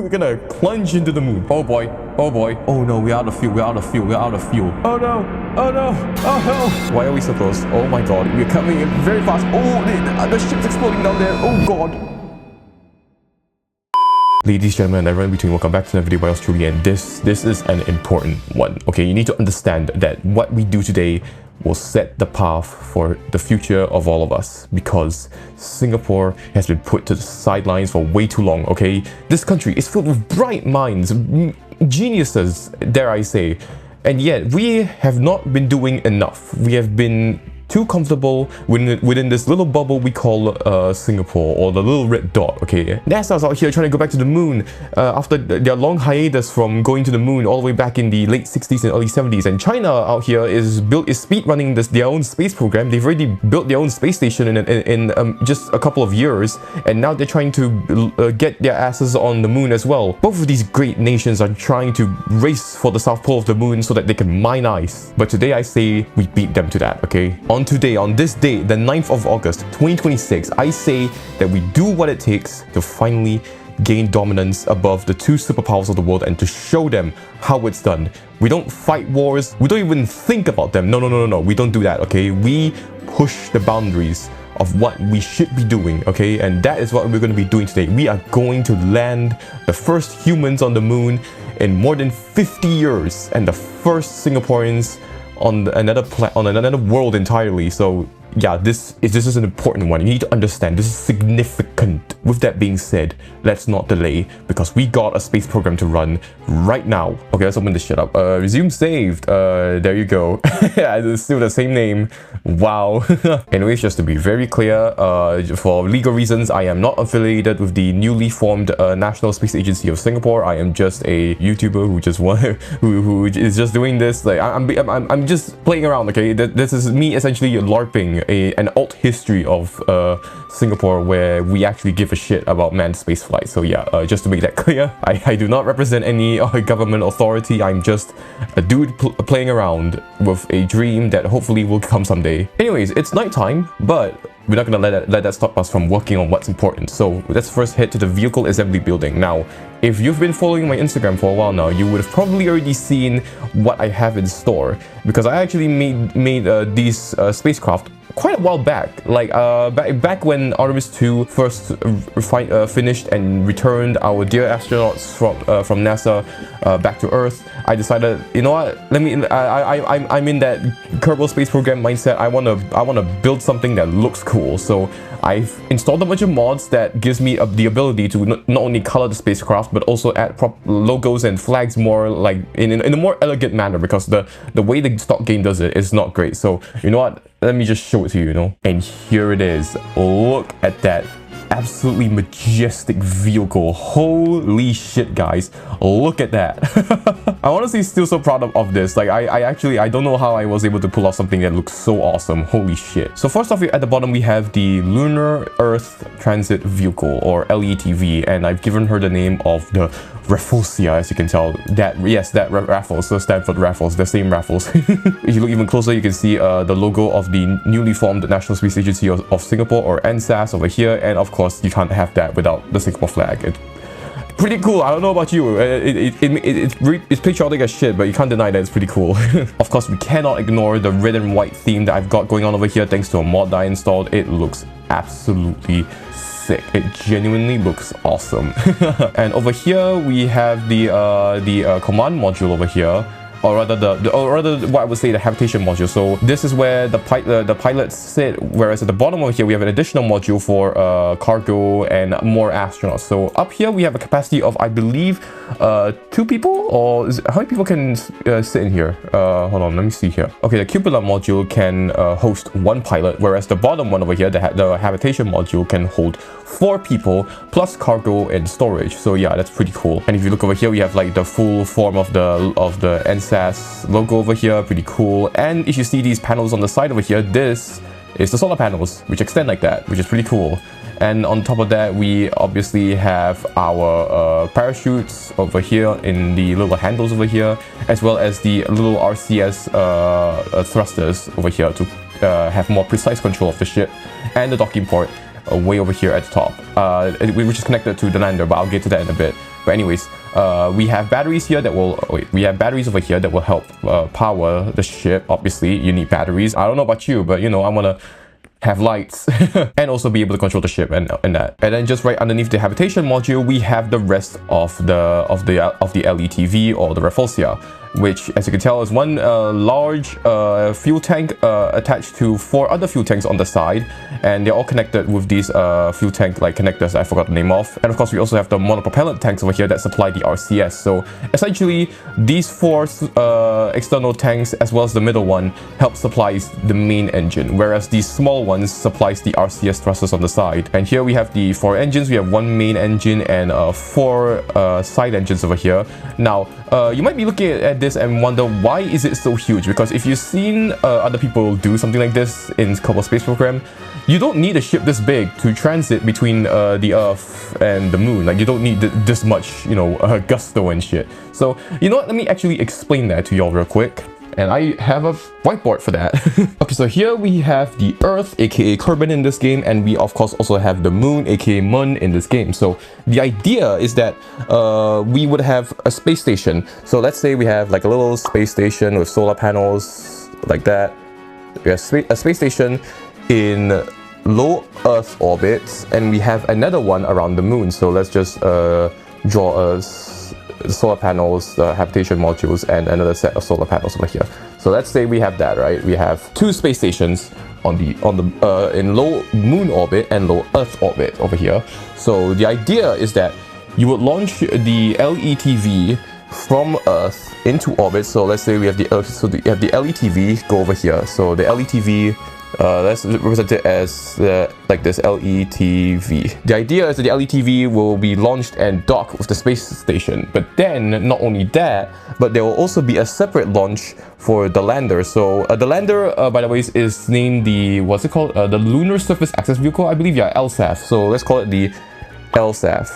We're gonna plunge into the moon. Oh boy. Oh boy. Oh no, we're out of fuel. We're out of fuel. We're out of fuel. Oh no. Oh no. Oh no. Why are we so close? Oh my god. We're coming in very fast. Oh, the ship's exploding down there. Oh god. Ladies, gentlemen, everyone between, welcome back to another video by yours truly, and this is an important one. Okay, you need to understand that what we do today will set the path for the future of all of us, because Singapore has been put to the sidelines for way too long. Okay, this country is filled with bright minds, geniuses, dare I say, and yet we have not been doing enough. We have been too comfortable within this little bubble we call Singapore, or the little red dot. Okay, NASA's out here trying to go back to the moon after their long hiatus from going to the moon all the way back in the late 60s and early 70s, and China out here is speed running their own space program. They've already built their own space station in just a couple of years, and now they're trying to get their asses on the moon as well. Both of these great nations are trying to race for the south pole of the moon so that they can mine ice, but today I say we beat them to that. Okay, on this day, the 9th of August 2026, I say that we do what it takes to finally gain dominance above the two superpowers of the world and to show them how it's done. We don't fight wars, we don't even think about them. No, we don't do that. Okay, we push the boundaries of what we should be doing. Okay, and that is what we're going to be doing today. We are going to land the first humans on the moon in more than 50 years, and the first Singaporeans on another world entirely. So yeah, this is an important one. You need to understand this is significant. With that being said, let's not delay, because we got a space program to run right now. Okay, let's open this shit up. Resume saved. There you go. It's still the same name. Wow. Anyways, just to be very clear, for legal reasons, I am not affiliated with the newly formed National Space Agency of Singapore. I am just a YouTuber who just who is just doing this. Like I'm just playing around. Okay, this is me essentially LARPing an alt history of Singapore, where we actually give a shit about manned spaceflight. So yeah, just to make that clear, I do not represent any government authority. I'm just a dude playing around with a dream that hopefully will come someday. Anyways, it's nighttime, but we're not gonna let that stop us from working on what's important. So let's first head to the vehicle assembly building. Now, if you've been following my Instagram for a while now, you would have probably already seen what I have in store, because I actually made these spacecraft quite a while back, like back when Artemis 2 first finished and returned our dear astronauts from NASA back to Earth. I decided, you know what? I'm in that Kerbal Space Program mindset. I wanna build something that looks cool. So I've installed a bunch of mods that gives me the ability to not only color the spacecraft, but also add logos and flags more like in a more elegant manner, because the way the stock game does it is not great. So you know what? Let me just show it to you, you know? And here it is. Look at that absolutely majestic vehicle. Holy shit, guys. Look at that. I'm honestly still so proud of this. Like, I don't know how I was able to pull off something that looks so awesome. Holy shit. So first off, at the bottom, we have the Lunar Earth Transit Vehicle, or LETV, and I've given her the name of the Rafflesia, as you can tell. That Raffles, so Stanford Raffles, the same Raffles. If you look even closer, you can see the logo of the newly formed National Space Agency of Singapore, or NSAS, over here, and of course you can't have that without the Singapore flag. It's pretty cool. I don't know about you, it's patriotic as shit, but you can't deny that it's pretty cool. Of course, we cannot ignore the red and white theme that I've got going on over here thanks to a mod that I installed. It looks absolutely sick. It genuinely looks awesome. And over here we have the command module over here, or rather what I would say the habitation module. So this is where the pilots sit, whereas at the bottom over here we have an additional module for cargo and more astronauts. So up here we have a capacity of, I believe, 2 people, or how many people can sit in here? Hold on, let me see here. Okay, the cupola module can host 1 pilot, whereas the bottom one over here, the habitation module, can hold 4 people plus cargo and storage. So yeah, that's pretty cool. And if you look over here, we have like the full form of the NSAS logo over here. Pretty cool. And if you see these panels on the side over here, this is the solar panels, which extend like that, which is pretty cool. And on top of that, we obviously have our parachutes over here in the little handles over here, as well as the little RCS thrusters over here to have more precise control of the ship, and the docking port way over here at the top, which is connected to the lander, but I'll get to that in a bit. But anyways, we have batteries here that will we have batteries over here that will help power the ship. Obviously, you need batteries. I don't know about you, but you know, I want to have lights and also be able to control the ship and that. And then just right underneath the habitation module, we have the rest of the LETV or the Rafflesia, which, as you can tell, is one large fuel tank attached to 4 other fuel tanks on the side, and they're all connected with these fuel tank like connectors I forgot the name of. And of course, we also have the monopropellant tanks over here that supply the RCS. So essentially, these 4 external tanks, as well as the middle one, help supplies the main engine, whereas these small ones supplies the RCS thrusters on the side. And here we have the 4 engines. We have 1 main engine and 4 side engines over here. Now, you might be looking at this and wonder, why is it so huge? Because if you've seen other people do something like this in Kerbal Space Program, you don't need a ship this big to transit between the Earth and the Moon. Like, you don't need this much, you know, gusto and shit. So, you know what? Let me actually explain that to y'all real quick. And I have a whiteboard for that. Okay, so here we have the Earth, aka Kerbin in this game, and we of course also have the Moon, aka Mun in this game. So the idea is that we would have a space station. So let's say we have like a little space station with solar panels like that. We have a space station in low Earth orbits, and we have another one around the Moon. So let's just draw a solar panels, the habitation modules, and another set of solar panels over here. So let's say we have that, right? We have 2 space stations in low Moon orbit and low Earth orbit over here. So the idea is that you would launch the LETV from Earth into orbit. So let's say we have the Earth, so you have the LETV go over here. So the LETV, let's represent it as like this, LETV. The idea is that the LETV will be launched and docked with the space station. But then, not only that, but there will also be a separate launch for the lander. So the lander, by the way, is named the, what's it called? The Lunar Surface Access Vehicle, I believe. Yeah, LSAV. So let's call it the LSAV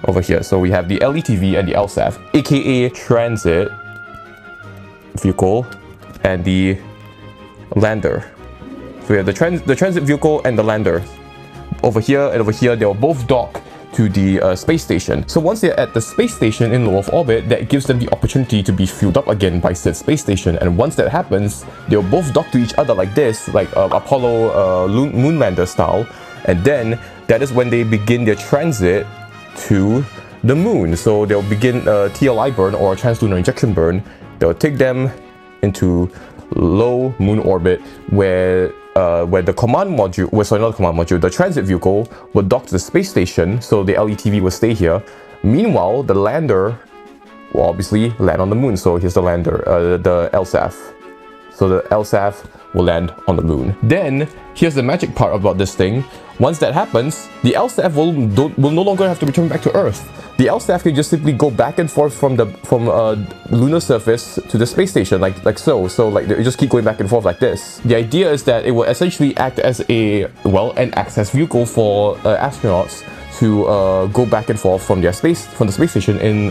over here. So we have the LETV and the LSAV, aka Transit Vehicle, and the lander. So we have the transit vehicle and the lander. Over here and over here, they'll both dock to the space station. So once they're at the space station in low Earth orbit, that gives them the opportunity to be fueled up again by said space station. And once that happens, they'll both dock to each other like this, like Apollo Moonlander style. And then that is when they begin their transit to the Moon. So they'll begin TLI burn, or translunar injection burn. They'll take them into low Moon orbit, where the command module, not the command module, the transit vehicle will dock to the space station, so the LETV will stay here. Meanwhile, the lander will obviously land on the Moon. So here's the lander, the LSAV. So the LSAV will land on the Moon. Then, here's the magic part about this thing. Once that happens, the LSAV will no longer have to return back to Earth. The LSAV can just simply go back and forth from lunar surface to the space station, like so. So like they just keep going back and forth like this. The idea is that it will essentially act as an access vehicle for astronauts to go back and forth from the space station in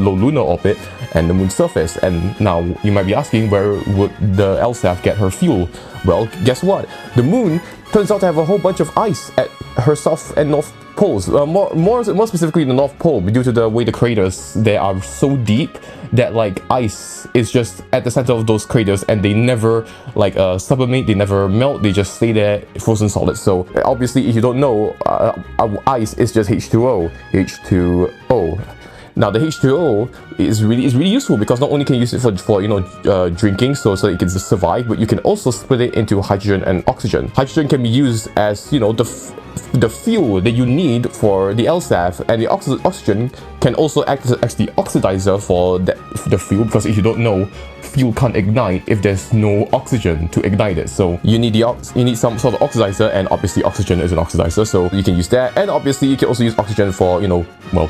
low lunar orbit and the Moon's surface. And now you might be asking, where would the LSAV get her fuel? Well, guess what? The Moon turns out to have a whole bunch of ice at her south and north poles. More specifically the North Pole, due to the way the craters there are so deep that like ice is just at the center of those craters, and they never like sublimate, they never melt, they just stay there frozen solid. So obviously, if you don't know, ice is just H2O. Now the H2O is really useful, because not only can you use it for drinking, so it can survive, but you can also split it into hydrogen and oxygen. Hydrogen can be used as the fuel that you need for the LSAV, and the oxygen can also act as the oxidizer for the fuel, because if you don't know, fuel can't ignite if there's no oxygen to ignite it. So you need some sort of oxidizer, and obviously oxygen is an oxidizer, so you can use that. And obviously you can also use oxygen for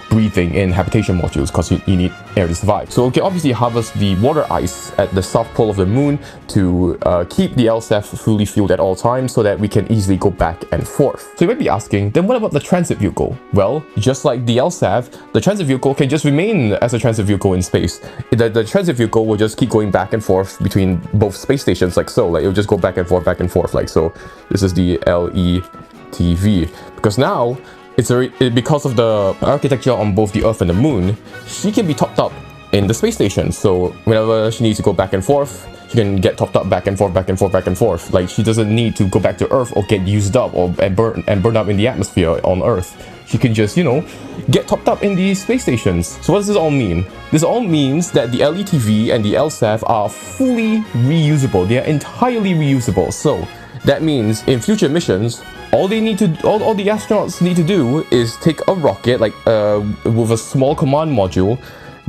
breathing in habitation modules, because you need air to survive. So you can obviously harvest the water ice at the south pole of the Moon to keep the LSAV fully fueled at all times, so that we can easily go back and forth. So you might be asking, then what about the transit vehicle? Well, just like the LSAV, the transit vehicle can just remain as a transit vehicle in space. The transit vehicle will just keep going back and forth between both space stations, like so. Like it'll just go back and forth, like so. This is the LETV, because now because of the architecture on both the Earth and the Moon, she can be topped up in the space station. So whenever she needs to go back and forth, she can get topped up back and forth, back and forth, back and forth. Like, she doesn't need to go back to Earth or get used up or burn up in the atmosphere on Earth. She can just, you know, get topped up in these space stations. So what does this all mean? This all means that the LETV and the LSAF are fully reusable. They are entirely reusable. So that means in future missions, all the astronauts need to do is take a rocket, like with a small command module,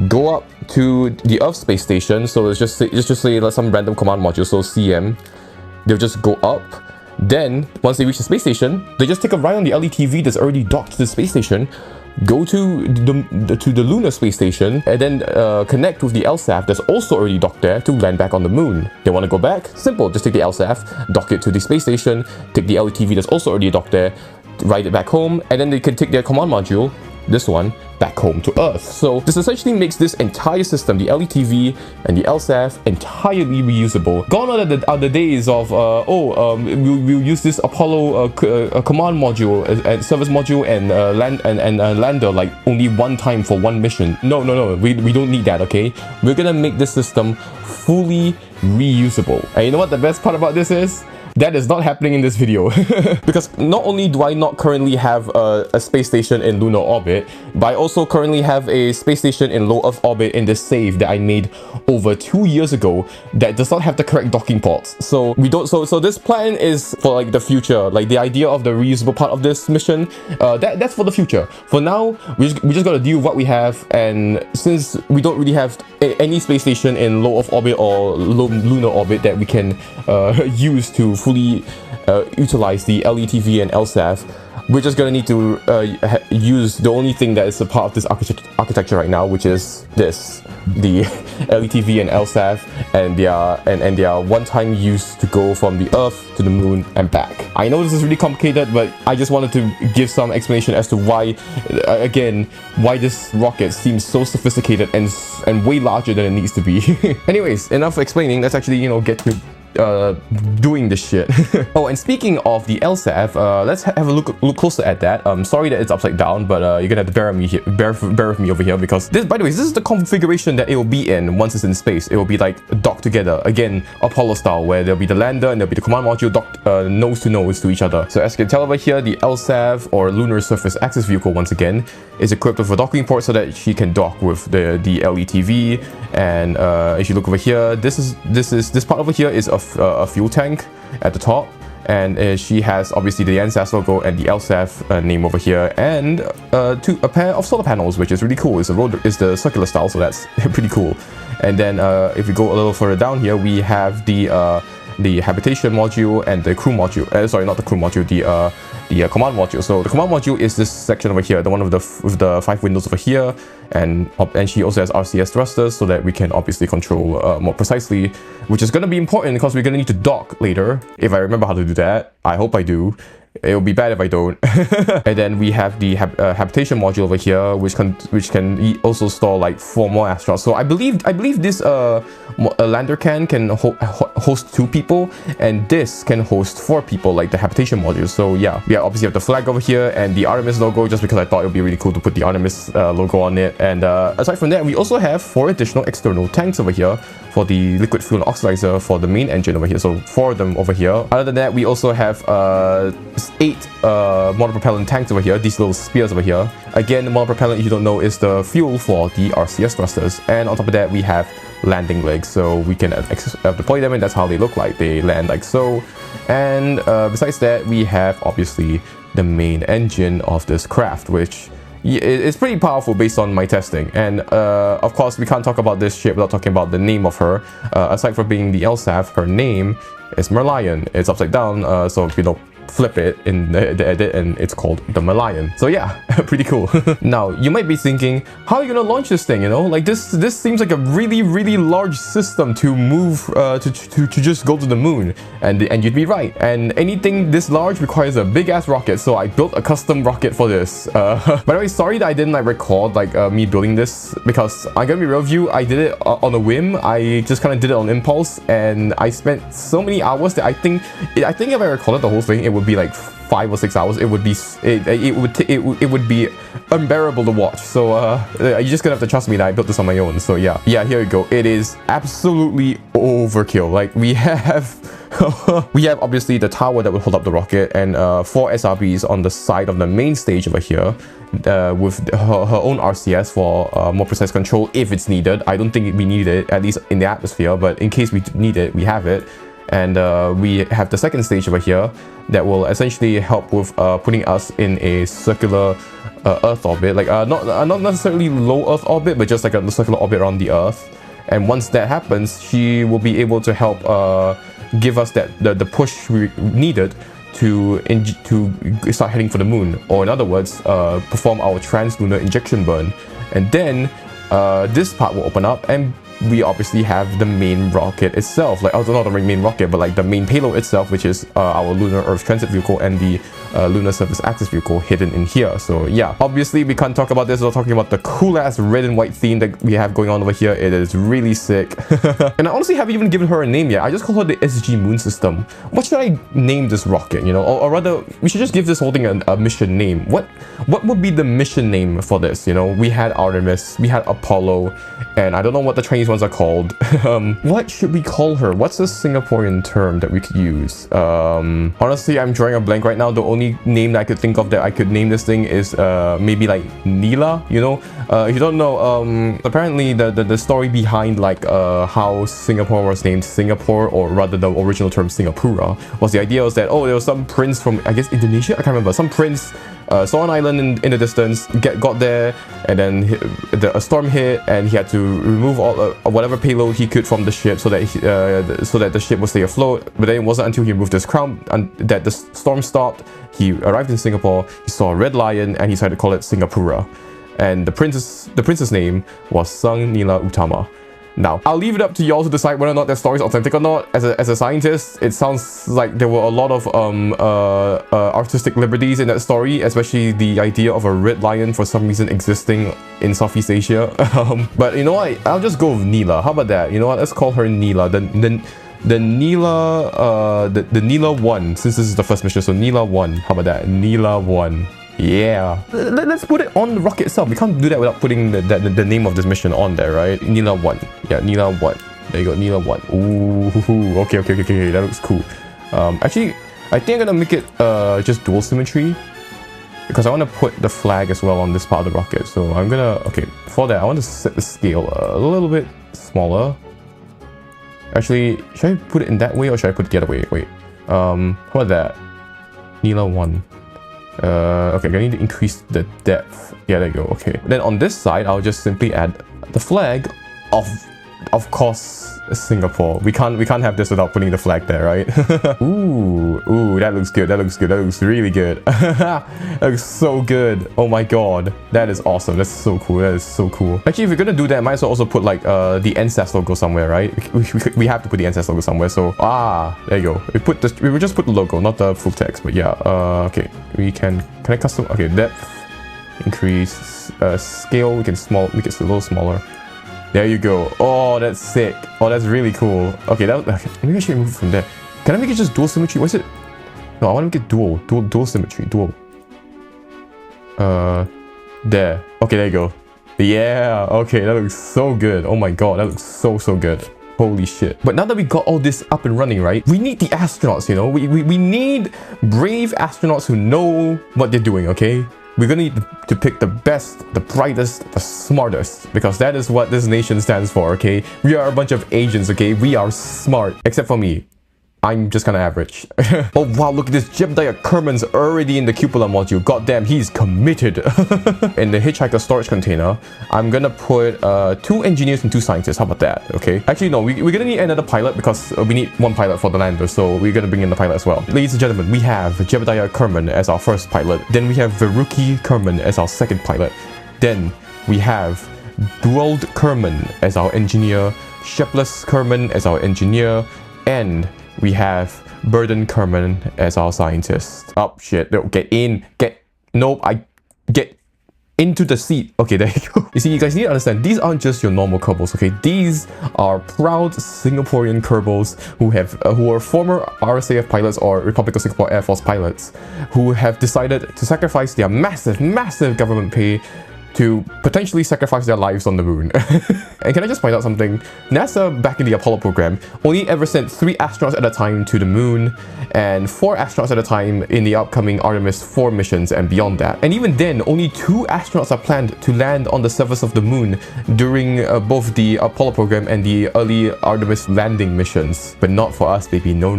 go up to the Earth space station. So let's just say like some random command module, so CM. They'll just go up. Then once they reach the space station, they just take a ride on the LETV that's already docked to the space station, go to the lunar space station, and then connect with the LSAF that's also already docked there to land back on the moon. They want to go back? Simple, just take the LSAF, dock it to the space station, take the LETV that's also already docked there, ride it back home, and then they can take their command module, this one, back home to Earth. So this essentially makes this entire system, the LETV and the LSAF, entirely reusable. Gone are the days of we'll use this Apollo command module and service module and lander like only one time for one mission. No, we don't need that. Okay, we're gonna make this system fully reusable. And you know what the best part about this is? That is not happening in this video. Because not only do I not currently have a space station in lunar orbit, but I also currently have a space station in low Earth orbit in this save that I made over 2 years ago that does not have the correct docking ports. So we don't. So this plan is for like the future. Like the idea of the reusable part of this mission, that's for the future. For now, we just gotta deal with what we have. And since we don't really have any space station in low Earth orbit or lunar orbit that we can use to fully utilize the LETV and LSAF, we're just gonna need to use the only thing that is a part of this architecture right now, which is this, the LETV and LSAF, and their one-time use to go from the Earth to the Moon and back. I know this is really complicated, but I just wanted to give some explanation as to why, again, why this rocket seems so sophisticated and way larger than it needs to be. Anyways, enough explaining. Let's actually, you know, get to doing this shit. Oh, and speaking of the LSAF, let's have a look closer at that. Sorry that it's upside down, but you're gonna have to bear with me over here, because this, by the way, this is the configuration that it will be in once it's in space. It will be like docked together, again, Apollo style, where there'll be the lander and there'll be the command module docked nose to nose to each other. So as you can tell over here, the LSAF, or Lunar Surface Access Vehicle, once again, is equipped with a docking port so that she can dock with the LETV. And if you look over here, this part over here is a fuel tank at the top, and she has obviously the NSAS logo and the LSAF name over here, and a pair of solar panels, which is really cool. It's the circular style, so that's pretty cool. And then if we go a little further down here, we have the habitation module and the crew module. Sorry, not the crew module, the command module. So the command module is this section over here, the one with the 5 windows over here, and she also has RCS thrusters so that we can obviously control more precisely, which is going to be important because we're going to need to dock later, if I remember how to do that. I hope I do. It will be bad if I don't. And then we have the habitation module over here, which can also store like 4 more astronauts. So I believe this lander can host 2 people, and this can host 4 people, like the habitation module. So yeah, we obviously have the flag over here and the Artemis logo, just because I thought it would be really cool to put the Artemis logo on it. And aside from that, we also have 4 additional external tanks over here for the liquid fuel oxidizer for the main engine over here. So 4 of them over here. Other than that, we also have 8 monopropellant tanks over here, these little spears over here. Again, the monopropellant, if you don't know, is the fuel for the RCS thrusters. And on top of that, we have landing legs, so we can deploy them, and that's how they look like. They land like so. And besides that, we have obviously the main engine of this craft, which it's pretty powerful based on my testing. And of course, we can't talk about this ship without talking about the name of her. Aside from being the LSAF, her name is Merlion. It's upside down, so if you don't flip it in the edit, and it's called the Merlion. So yeah, pretty cool. Now you might be thinking, how are you gonna launch this thing? You know, like this seems like a really large system to move to just go to the moon, and you'd be right. And anything this large requires a big ass rocket, so I built a custom rocket for this. By the way, sorry that I didn't like record like me building this, because I'm gonna be real with you, I did it on a whim. I just kind of did it on impulse, and I spent so many hours that I think if I recorded the whole thing, it would be like 5 or 6 hours, it would be unbearable to watch. So you're just gonna have to trust me that I built this on my own. So yeah, here we go. It is absolutely overkill. Like we have we have obviously the tower that will hold up the rocket, and 4 SRBs on the side of the main stage over here, with her own RCS for more precise control if it's needed. I don't think we need it, at least in the atmosphere, but in case we need it, we have it. And we have the second stage over here that will essentially help with putting us in a circular Earth orbit, like not necessarily low Earth orbit, but just like a circular orbit around the Earth. And once that happens, she will be able to help give us the push we needed to start heading for the moon, or in other words, perform our translunar injection burn. And then this part will open up, and we obviously have the main rocket itself, like also not the main rocket, but like the main payload itself, which is our Lunar Earth Transit Vehicle and the Lunar Surface Access Vehicle hidden in here. So yeah, obviously we can't talk about this without talking about the cool ass red and white theme that we have going on over here. It is really sick. And I honestly haven't even given her a name yet. I just call her the SG Moon System. What should I name this rocket, you know? Or rather, we should just give this whole thing a mission name. What would be the mission name for this, you know? We had Artemis, we had Apollo, and I don't know what the Chinese ones are called. What should we call her? What's a Singaporean term that we could use? Honestly, I'm drawing a blank right now. The only name that I could think of that I could name this thing is maybe like Nila, you know? If you don't know, apparently the story behind like how Singapore was named Singapore, or rather the original term Singapura, was the idea was that, oh, there was some prince from, I guess, Indonesia? I can't remember. Some prince saw an island in the distance, got there, and then a storm hit, and he had to remove all whatever payload he could from the ship so that the ship would stay afloat. But then it wasn't until he removed his crown that the storm stopped. He arrived in Singapore, he saw a red lion, and he decided to call it Singapura. And the prince's name was Sang Nila Utama. Now, I'll leave it up to y'all to decide whether or not that story is authentic or not. As a scientist, it sounds like there were a lot of artistic liberties in that story, especially the idea of a red lion for some reason existing in Southeast Asia. But you know what? I'll just go with Nila. How about that? You know what? Let's call her Nila. The Nila 1, since this is the first mission. So Nila 1. How about that? Nila 1. Yeah, let's put it on the rocket itself. We can't do that without putting the name of this mission on there, right? Nila 1. Yeah, Nila 1. There you go, Nila 1. Ooh, okay, that looks cool. Actually, I think I'm gonna make it just dual symmetry, because I want to put the flag as well on this part of the rocket. So I'm gonna, okay, for that I want to set the scale a little bit smaller. Actually, should I put it in that way, or should I put it the other way? Wait, how about that? Nila 1. Okay, I need to increase the depth. Yeah, there you go. Okay, then on this side, I'll just simply add the flag of course, Singapore. We can't have this without putting the flag there, right? Ooh, that looks good. That looks really good. That looks so good. Oh my god, that is awesome. That's so cool. Actually, if you're gonna do that, I might as well also put like the NSAS logo somewhere, right? We have to put the NSAS logo somewhere. So there you go. We will just put the logo, not the full text. But yeah, okay. Can I custom? Okay, depth, increase, scale. We can make it a little smaller. There you go. Oh, that's sick. Oh, that's really cool. Okay, maybe I should move it from there. Can I make it just dual symmetry? What's it? No, I want to make it dual symmetry. Dual. There. Okay, there you go. Yeah. Okay, that looks so good. Oh my god, that looks so good. Holy shit. But now that we got all this up and running, right? We need the astronauts, you know? We need brave astronauts who know what they're doing, okay? We're gonna need to pick the best, the brightest, the smartest, because that is what this nation stands for, okay? We are a bunch of agents, okay? We are smart. Except for me. I'm just kind of average. Oh wow, look at this. Jebediah Kerman's already in the cupola module. Goddamn, he's committed. In the hitchhiker storage container, I'm gonna put 2 engineers and 2 scientists. How about that? Okay. Actually, no, we're gonna need another pilot, because we need 1 pilot for the lander, so we're gonna bring in the pilot as well. Ladies and gentlemen, we have Jebediah Kerman as our first pilot. Then we have Veruki Kerman as our second pilot. Then we have Dwald Kerman as our engineer, Shepless Kerman as our engineer, and we have Burden Kerman as our scientist. Oh shit, no, get in. Nope, get into the seat. Okay, there you go. You see, you guys need to understand, these aren't just your normal Kerbals, okay? These are proud Singaporean Kerbals who are former RSAF pilots or Republic of Singapore Air Force pilots who have decided to sacrifice their massive government pay to potentially sacrifice their lives on the moon. And can I just point out something? NASA, back in the Apollo program, only ever sent 3 astronauts at a time to the moon and 4 astronauts at a time in the upcoming Artemis 4 missions and beyond that. And even then, only 2 astronauts are planned to land on the surface of the moon during both the Apollo program and the early Artemis landing missions. But not for us, baby. No.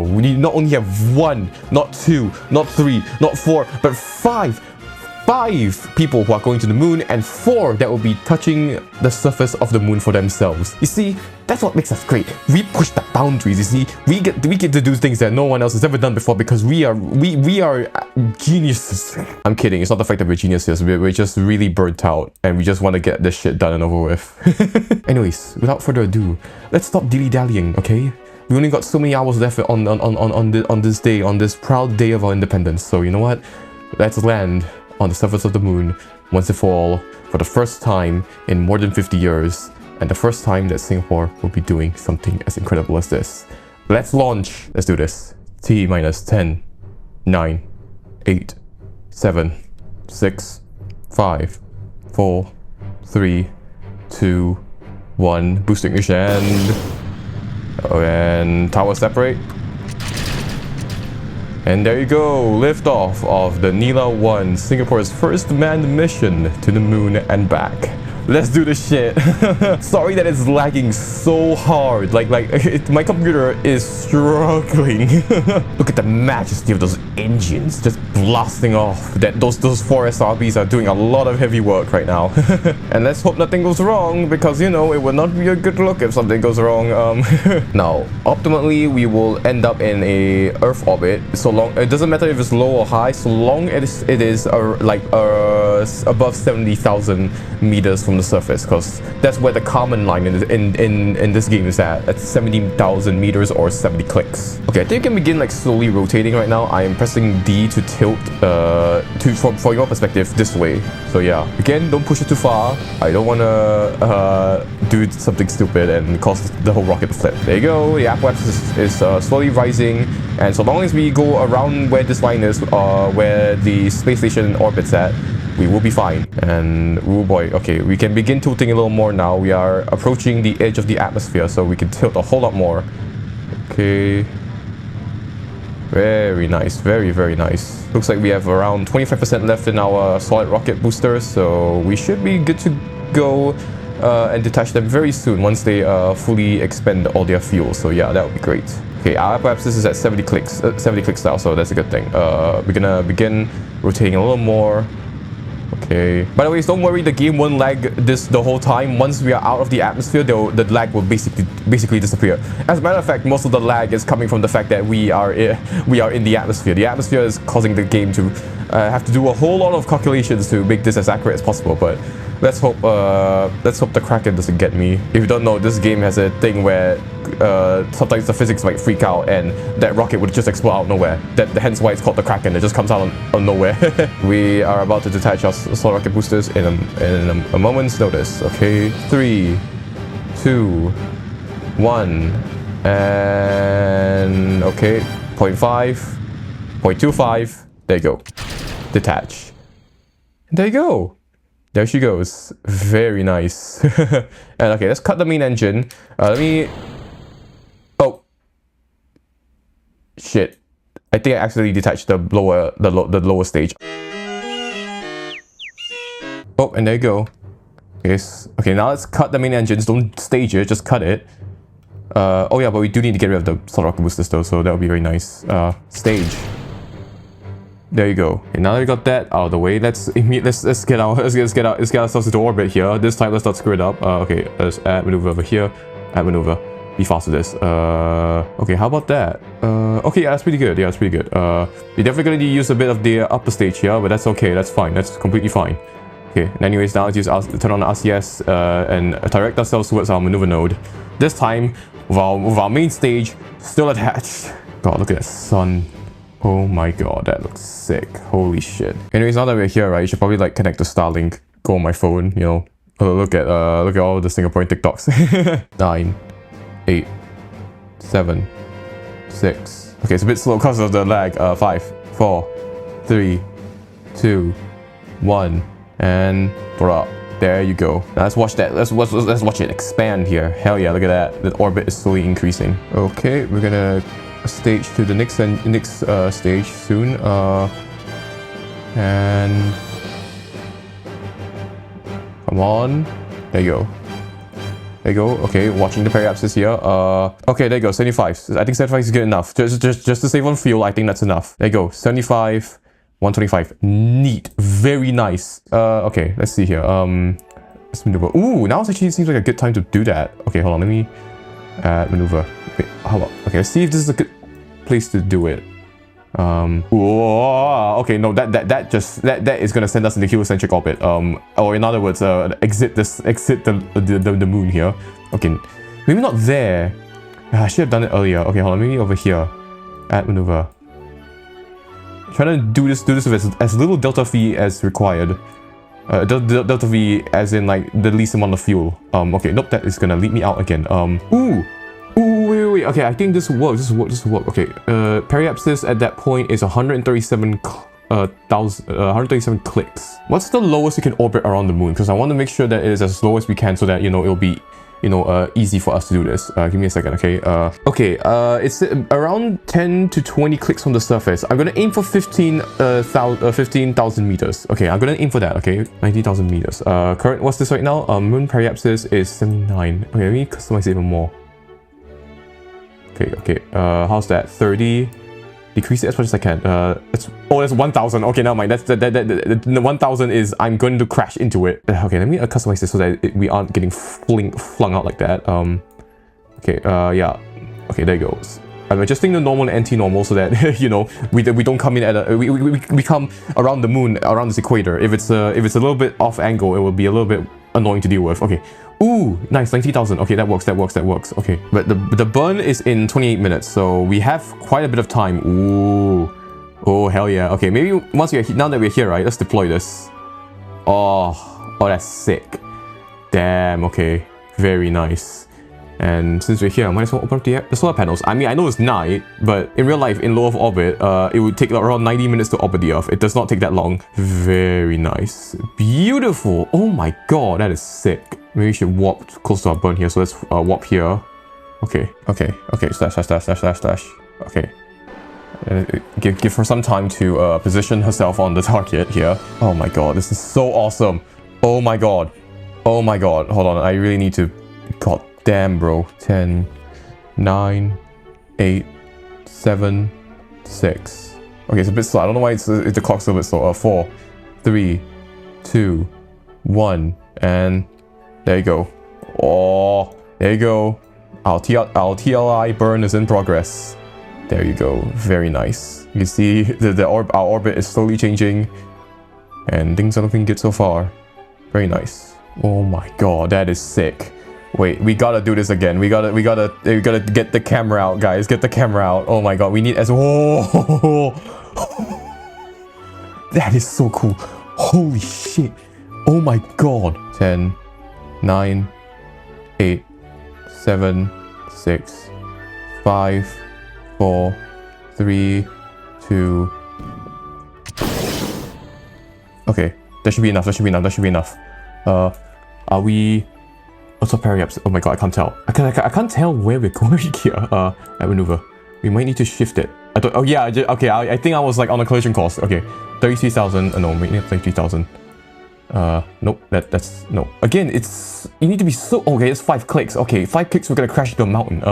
We need not only have 1, not 2, not 3, not 4, but 5 people who are going to the moon and 4 that will be touching the surface of the moon for themselves. You see, that's what makes us great. We push the boundaries. You see, we get to do things that no one else has ever done before because we are geniuses. I'm kidding. It's not the fact that we're geniuses. We're just really burnt out and we just want to get this shit done and over with. Anyways, without further ado, let's stop dilly-dallying, okay? We only got so many hours left on this day, on this proud day of our independence. So you know what? Let's land on the surface of the moon once and for all, for the first time in more than 50 years, and the first time that Singapore will be doing something as incredible as this. Let's launch! Let's do this. T minus 10, 9, 8, 7, 6, 5, 4, 3, 2, 1. Boost ignition. And tower separate. And there you go, liftoff of the Nila I, Singapore's first manned mission to the moon and back. Let's do this shit. Sorry that it's lagging so hard. My computer is struggling. Look at the majesty of those engines just blasting off. Those 4 SRBs are doing a lot of heavy work right now. And let's hope nothing goes wrong because, you know, it would not be a good look if something goes wrong. Now, optimally, we will end up in a Earth orbit. So long, it doesn't matter if it's low or high, so long as it is above 70,000 meters from the surface, because that's where the common line in this game is at 70,000 meters or 70 clicks. Okay, I think I can begin slowly rotating right now. I am pressing D to tilt for your perspective this way. So yeah, again, don't push it too far. I don't want to do something stupid and cause the whole rocket to flip. There you go, the apoapsis is slowly rising, and so long as we go around where this line is, where the space station orbits at, we will be fine. And oh boy, okay, we can begin tilting a little more now. We are approaching the edge of the atmosphere, so we can tilt a whole lot more. Okay, very nice, very nice. Looks like we have around 25% left in our solid rocket boosters, so we should be good to go and detach them very soon once they fully expend all their fuel. So yeah, that would be great. Okay, our apoapsis is at 70 clicks now, so that's a good thing. We're gonna begin rotating a little more. Okay. By the way, don't worry, the game won't lag the whole time. Once we are out of the atmosphere, the lag will basically disappear. As a matter of fact, most of the lag is coming from the fact that we are in the atmosphere. The atmosphere is causing the game to have to do a whole lot of calculations to make this as accurate as possible. But let's hope the Kraken doesn't get me. If you don't know, this game has a thing where sometimes the physics might freak out and that rocket would just explode out of nowhere. Hence why it's called the Kraken. It just comes out of nowhere. We are about to detach our solar rocket boosters in a moment's notice. Okay, 3, 2, 1, and okay, 0.5, 0.25. There you go. Detach. There you go. There she goes. Very nice. And okay, let's cut the main engine. Oh. Shit. I think I accidentally detached the lower stage. Oh, and there you go. Yes. Okay, now let's cut the main engines. Don't stage it, just cut it. Oh yeah, but we do need to get rid of the solar rocket boosters though, so that would be very nice. Stage. There you go. Okay, now that we got that out of the way, let's get ourselves into orbit here. This time, let's not screw it up. Okay, let's add maneuver over here. Add maneuver. Be fast with this. Okay, how about that? Okay, yeah, that's pretty good. Yeah, that's pretty good. We're definitely gonna use a bit of the upper stage here, but that's okay. That's fine. That's completely fine. Okay, and anyways, now let's turn on the RCS and direct ourselves towards our maneuver node. This time, with our main stage still attached. God, look at that sun. Oh my god, that looks sick. Holy shit. Anyways, now that we're here, right, you should probably like connect to Starlink, go on my phone, you know, look at all the Singaporean TikToks. 9, 8, 7, 6. Okay, it's a bit slow because of the lag. 5, 4, 3, 2, 1, and drop. There you go. Now let's watch that. Let's watch it expand here. Hell yeah, look at that. The orbit is slowly increasing. Okay, we're gonna stage to the next stage soon. And come on. There you go. There you go. Okay, watching the periapsis here. Okay, there you go. 75. I think 75 is good enough. Just to save on fuel, I think that's enough. There you go. 75. 125. Neat. Very nice. Okay, let's see here. Let's maneuver. Ooh, now it actually seems like a good time to do that. Okay, hold on. Let me add maneuver. Wait, hold on. Okay, let's see if this is a good place to do it. Whoa, okay, no, that is gonna send us into heliocentric orbit. Or in other words, exit the moon here. Okay, maybe not there. I should have done it earlier. Okay, hold on. Maybe over here. Add maneuver. Trying to do this with as little delta V as required. Delta V as in like the least amount of fuel. Okay, nope, that is gonna lead me out again. Ooh, wait. Okay, I think this will work. This will work. Okay, periapsis at that point is 137 clicks. What's the lowest you can orbit around the moon? Because I want to make sure that it is as low as we can so that, you know, it'll be, you know, easy for us to do this. Give me a second, okay? It's around 10 to 20 clicks from the surface. I'm gonna aim for 15,000 meters. Okay, I'm gonna aim for that, okay? 90,000 meters. Current, what's this right now? Moon periapsis is 79. Okay, let me customize it even more. Okay, how's that? 30. Decrease it as much as I can. That's 1,000. Okay, never mind. The 1,000 is I'm going to crash into it. Okay, let me customize this so that we aren't getting flung out like that. Yeah. Okay, there it goes. I'm adjusting the normal and anti-normal so that, you know, we don't come in at a we come around the moon, around this equator. If it's a little bit off angle, it will be a little bit annoying to deal with. Okay. Ooh, nice, 90,000. Okay, that works. Okay, but the burn is in 28 minutes, so we have quite a bit of time. Ooh, oh hell yeah. Okay, maybe once now that we're here, right? Let's deploy this. Oh, that's sick. Damn. Okay, very nice. And since we're here, I might as well open up the solar panels. I mean, I know it's night, but in real life, in low Earth orbit, it would take around 90 minutes to orbit the Earth. It does not take that long. Very nice. Beautiful. Oh my god, that is sick. Maybe we should warp close to our burn here. So let's warp here. Okay. Slash. Okay. Give her some time to position herself on the target here. Oh my god, this is so awesome. Oh my god. Hold on, I really need to... God damn, bro. 10, 9, 8, 7, 6. Okay, it's a bit slow. I don't know why the clock's a little bit slow. 4, 3, 2, 1, and there you go. Oh, there you go. Our TLI burn is in progress. There you go. Very nice. You can see our orbit is slowly changing, and things are looking good so far. Very nice. Oh my god, that is sick. Wait, we gotta do this again. We gotta get the camera out, guys. Get the camera out. Oh my god, we need as whoa. That is so cool. Holy shit. Oh my god. 10, 9, 8, 7, 6, 5, 4, 3, 2. Okay, that should be enough. Are we... What's up, periapsis? Oh my god, I can't tell. I can't tell where we're going here. That maneuver. We might need to shift it. I think I was like on a collision course. Okay, 33,000. No, we need 33,000. Nope. That's no. Again, you need to be so... Okay, it's 5 clicks. Okay, 5 clicks. We're gonna crash into a mountain.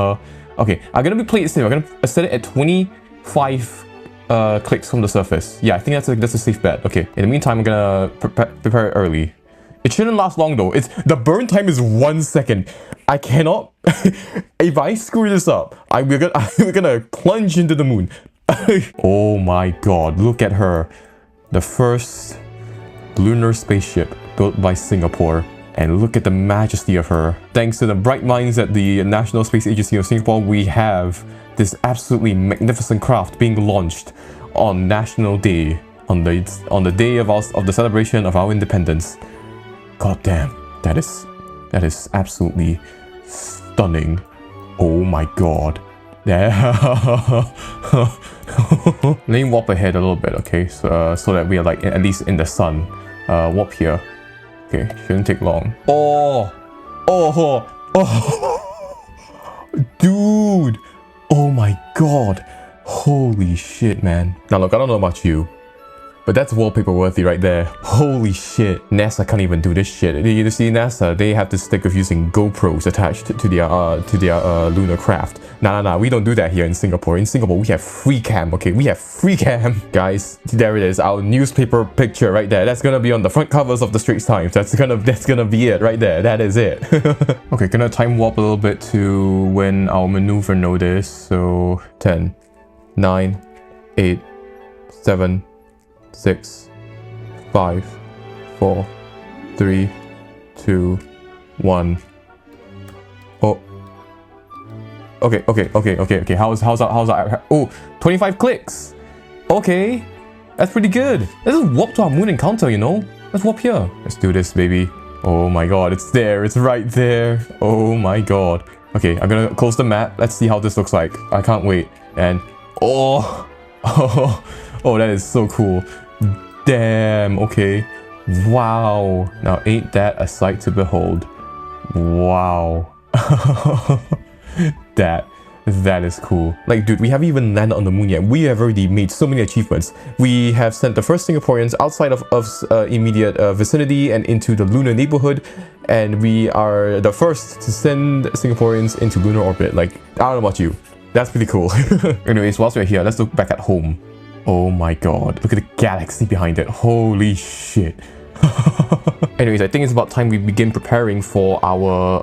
Okay, I'm gonna be playing it safe. I'm gonna set it at 25 clicks from the surface. Yeah, I think that's a safe bet. Okay. In the meantime, I'm gonna prepare it early. It shouldn't last long though. The burn time is 1 second. I cannot... If I screw this up, we're gonna plunge into the moon. Oh my god, look at her. The first lunar spaceship built by Singapore. And look at the majesty of her. Thanks to the bright minds at the National Space Agency of Singapore, we have this absolutely magnificent craft being launched on National Day, on the day of the celebration of our independence. God damn, that is absolutely stunning. Oh my god. Let me warp ahead a little bit, okay? So that we are like at least in the sun. Warp here. Okay, shouldn't take long. Oh, dude. Oh my god. Holy shit, man. Now look, I don't know about you, but that's wallpaper worthy right there. Holy shit. NASA can't even do this shit. You see, NASA, they have to stick with using GoPros attached to their lunar craft. Nah, we don't do that here in Singapore. In Singapore, we have free cam, okay? We have free cam. Guys, there it is, our newspaper picture right there. That's gonna be on the front covers of the Straits Times. That's gonna be it right there. That is it. Okay, gonna time warp a little bit to when our maneuver notice. So 10, 9, 8, 7, 6, 5, 4, 3, 2, 1. Oh. Okay. How's that? Oh, 25 clicks. Okay. That's pretty good. Let's just warp to our moon encounter, you know? Let's warp here. Let's do this, baby. Oh my god, it's there. It's right there. Oh my god. Okay, I'm gonna close the map. Let's see how this looks like. I can't wait. And oh, that is so cool. Damn, okay. Wow. Now, ain't that a sight to behold? Wow. That is cool. Like, dude, we haven't even landed on the moon yet. We have already made so many achievements. We have sent the first Singaporeans outside of immediate vicinity and into the lunar neighborhood. And we are the first to send Singaporeans into lunar orbit. Like, I don't know about you. That's pretty cool. Anyways, whilst we're here, let's look back at home. Oh my god, look at the galaxy behind it. Holy shit. Anyways, I think it's about time we begin preparing for our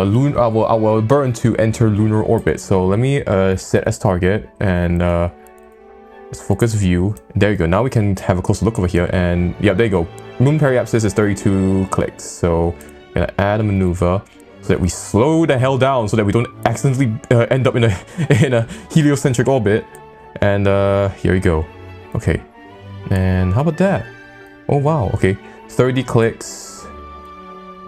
our burn to enter lunar orbit. So let me set as target and let's focus view. There you go. Now we can have a closer look over here, and yeah, there you go. Moon periapsis is 32 clicks. So I'm gonna add a maneuver so that we slow the hell down, so that we don't accidentally end up in a heliocentric orbit. And here we go. Okay, and how about that? Oh wow, okay, 30 clicks.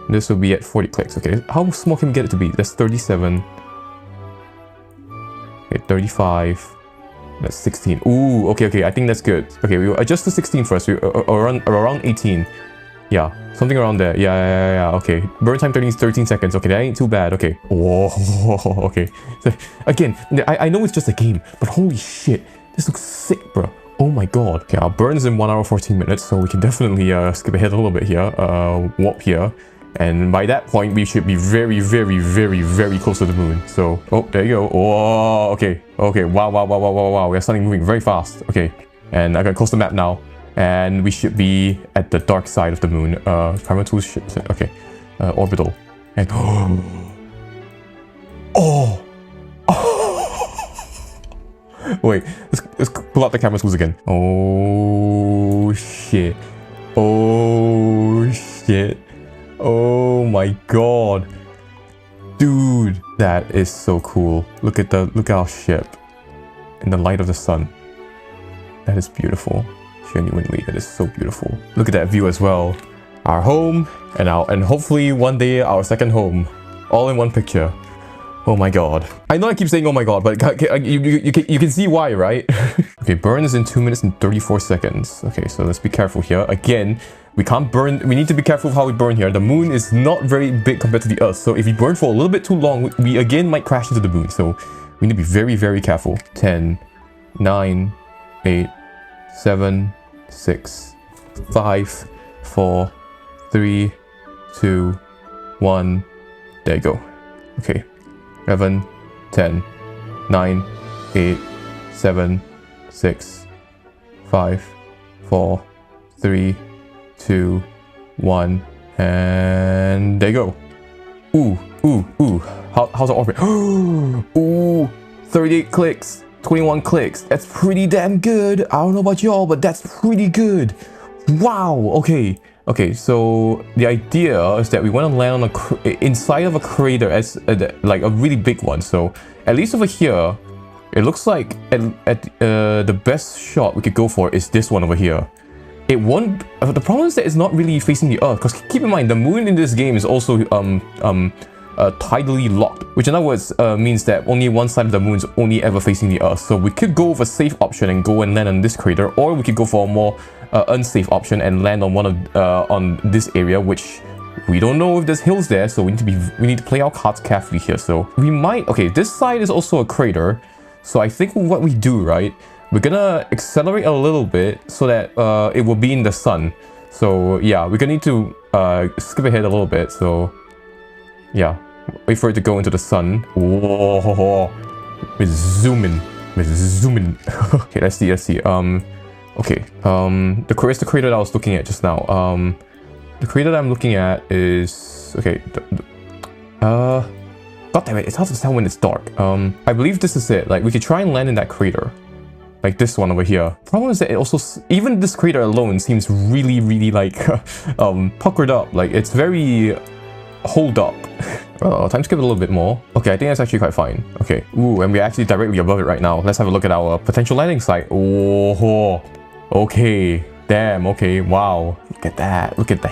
This will be at 40 clicks. Okay, how small can we get it to be? That's 37. Okay, 35. That's 16. Ooh, okay, I think that's good. Okay, we will adjust to 16 first. We around 18. Yeah, something around there. Yeah. Okay, burn time 13 seconds. Okay, that ain't too bad. Okay. Whoa, okay. So, again, I know it's just a game, but holy shit, this looks sick, bro. Oh my god. Okay, our burn is in 1 hour 14 minutes, so we can definitely skip ahead a little bit here. Warp here. And by that point, we should be very close to the moon. So, oh, there you go. Oh, okay. Wow. We're suddenly moving very fast. Okay, and I'm gonna close the map now. And we should be at the dark side of the moon. Camera tools should... Okay. Orbital. And... Oh! Wait, let's pull out the camera tools again. Oh shit. Oh shit. Oh my god. Dude, that is so cool. Look at our ship in the light of the sun. That is beautiful. Genuinely, that is so beautiful. Look at that view as well. Our home and hopefully one day our second home, all in one picture. Oh my god. I know I keep saying oh my god, but you can see why, right? Okay, burn is in 2 minutes and 34 seconds. Okay, so let's be careful here. Again, we can't burn. We need to be careful of how we burn here. The moon is not very big compared to the Earth, so if we burn for a little bit too long, we again might crash into the moon. So we need to be very careful. 10, 9, 8, 7, 6, 5, 4, 3, 2, 1. There you go. Okay. 11, 10, 9, 8, 7, 6, 5, 4, 3, 2, 1, and there you go. Ooh. How's the orbit? Ooh, 38 clicks, 21 clicks. That's pretty damn good. I don't know about y'all, but that's pretty good. Wow, okay, so the idea is that we want to land on inside of a crater as like a really big one. So at least over here, It looks like the best shot we could go for is this one over here. It won't... the problem is that it's not really facing the Earth, because keep in mind, the moon in this game is also tidally locked, which in other words means that only one side of the moon is only ever facing the Earth. So we could go with a safe option and go and land on this crater, or we could go for a more unsafe option and land on one of on this area, which we don't know if there's hills there, so we need to play our cards carefully here. So we might... okay, this side is also a crater, so I think what we do, right, we're gonna accelerate a little bit so that it will be in the sun. So yeah, we're gonna need to skip ahead a little bit. So yeah, wait for it to go into the sun. Whoa, we're zooming. Okay, let's see. Okay, the crater that I was looking at just now. The crater that I'm looking at is... okay, god damn it, it's hard to tell when it's dark. I believe this is it. Like, we could try and land in that crater. Like this one over here. Problem is that it also... even this crater alone seems really like puckered up. Like, it's very hold up. Time skip a little bit more. Okay, I think that's actually quite fine. Okay. Ooh, and we're actually directly above it right now. Let's have a look at our potential landing site. Oh, okay. Damn, okay. Wow. Look at that. Look at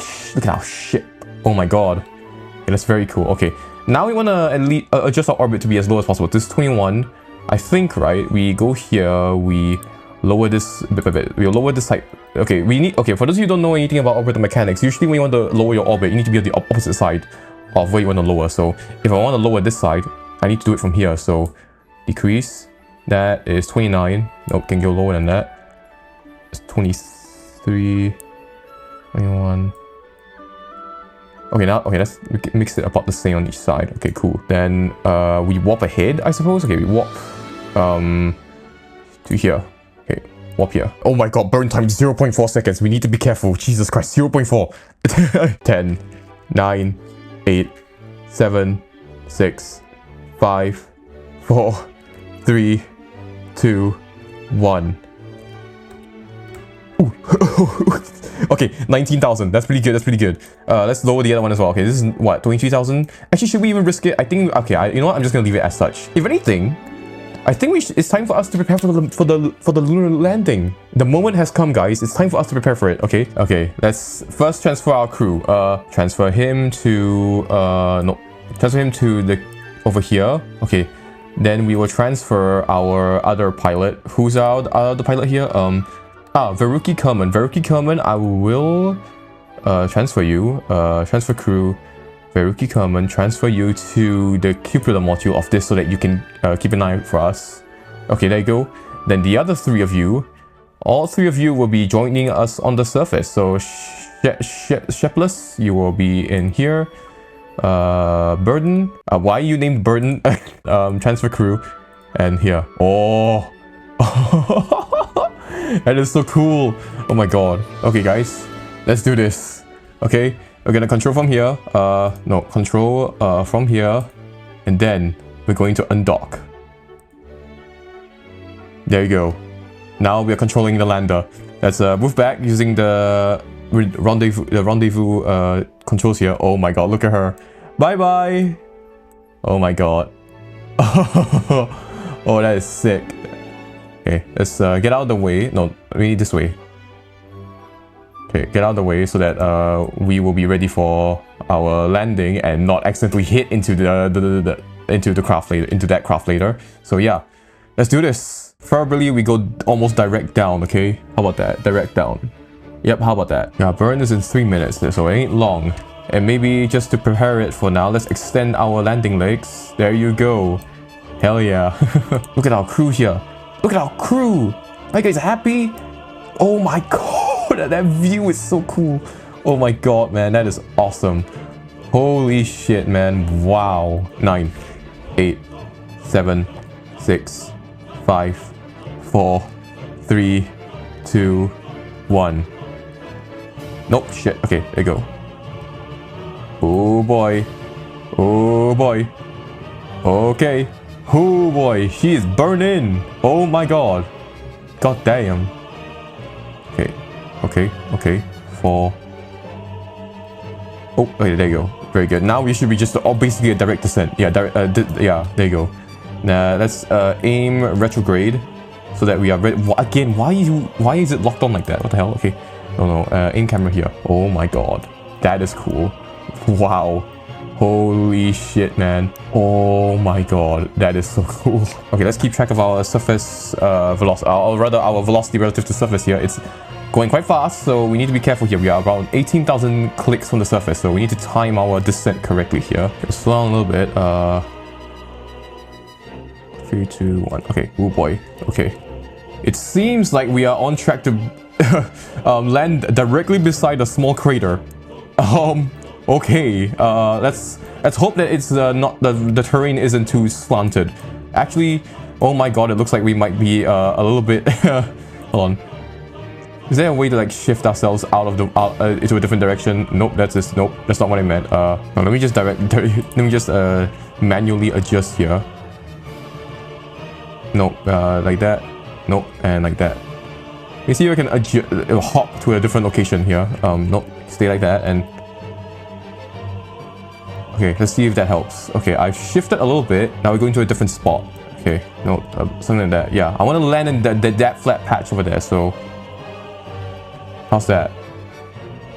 our ship. Oh my god. Okay, that's very cool. Okay. Now we want to at least adjust our orbit to be as low as possible. This is 21. I think, right, we go here, we lower this bit. We'll lower this side. Okay, we need... okay, for those of you who don't know anything about orbital mechanics, usually when you want to lower your orbit, you need to be on the opposite side of where you want to lower. So if I want to lower this side, I need to do it from here. So decrease. That is 29. Nope, can go lower than that. It's 23, 21. Okay, now, okay, let's mix it about the same on each side. Okay, cool. Then we warp ahead, I suppose. Okay, we warp to here. Okay, warp here. Oh my god, burn time 0.4 seconds. We need to be careful. Jesus Christ, 0.4. 10, 9, 8, 7, 6, 5, 4, 3, 2, 1. Ooh. Okay, 19,000. That's pretty good. Let's lower the other one as well. Okay, this is what, 23,000? Actually, should we even risk it? I think... okay, you know what? I'm just gonna leave it as such. If anything, I think it's time for us to prepare for the lunar landing. The moment has come, guys. It's time for us to prepare for it. Okay. Okay. Let's first transfer our crew. Transfer him to no. Transfer him to the over here. Okay. Then we will transfer our other pilot. Who's our other pilot here? Veruki Kerman. Veruki Kerman, I will transfer you. Transfer crew. Veruki Kerman, transfer you to the cupola module of this so that you can keep an eye for us. Okay, there you go. Then the other three of you, all three of you will be joining us on the surface. So Shepless, you will be in here. Burden, why you named Burden? Transfer crew, and here. Oh, that is so cool. Oh my god. Okay, guys, let's do this. Okay. We're gonna control from here, no, control from here, and then we're going to undock. There you go. Now we are controlling the lander. Let's move back using the rendezvous controls here. Oh my god, look at her. Bye bye. Oh my god. Oh, that is sick. Okay, let's get out of the way. No, we need this way. Okay, get out of the way so that we will be ready for our landing and not accidentally hit into the craft later, into that craft later. So yeah, let's do this. Preferably we go almost direct down. Okay, how about that? Direct down. Yep, how about that? Yeah, burn is in 3 minutes, so it ain't long. And maybe just to prepare it for now, let's extend our landing legs. There you go. Hell yeah. Look at our crew here. Look at our crew. Are you guys happy? Oh my god. That view is so cool. Oh my god, man, that is awesome. Holy shit, man. Wow. 9, 8, 7, 6, 5, 4, 3, 2, 1. Nope, shit. Okay, there you go. Oh boy. Oh boy. Okay. Oh boy, she is burning. Oh my god. God damn. Okay. Okay, 4. Oh, okay, there you go. Very good. Now we should be just basically a direct descent. Yeah, yeah, there you go. Let's aim retrograde so that we are ready. Again, why is it locked on like that? What the hell? Okay. No, aim camera here. Oh my god. That is cool. Wow. Holy shit, man. Oh my god. That is so cool. Okay, let's keep track of our surface velocity, or rather our velocity relative to surface here. It's going quite fast, so we need to be careful here. We are around 18,000 clicks from the surface, so we need to time our descent correctly here. Okay, slow down a little bit. 3, 2, 1. Okay. Oh boy. Okay. It seems like we are on track to land directly beside a small crater. Okay. Let's hope that it's not the terrain isn't too slanted. Actually, oh my god, it looks like we might be a little bit. Hold on. Is there a way to like shift ourselves out of the into a different direction? Nope, nope, that's not what I meant. No, let me just manually adjust here. Nope, like that. Nope, and like that. You see, I can hop to a different location here. Nope, stay like that and. Okay, let's see if that helps. Okay, I've shifted a little bit. Now we're going to a different spot. Okay, no, something like that. Yeah, I want to land in that flat patch over there. So, how's that?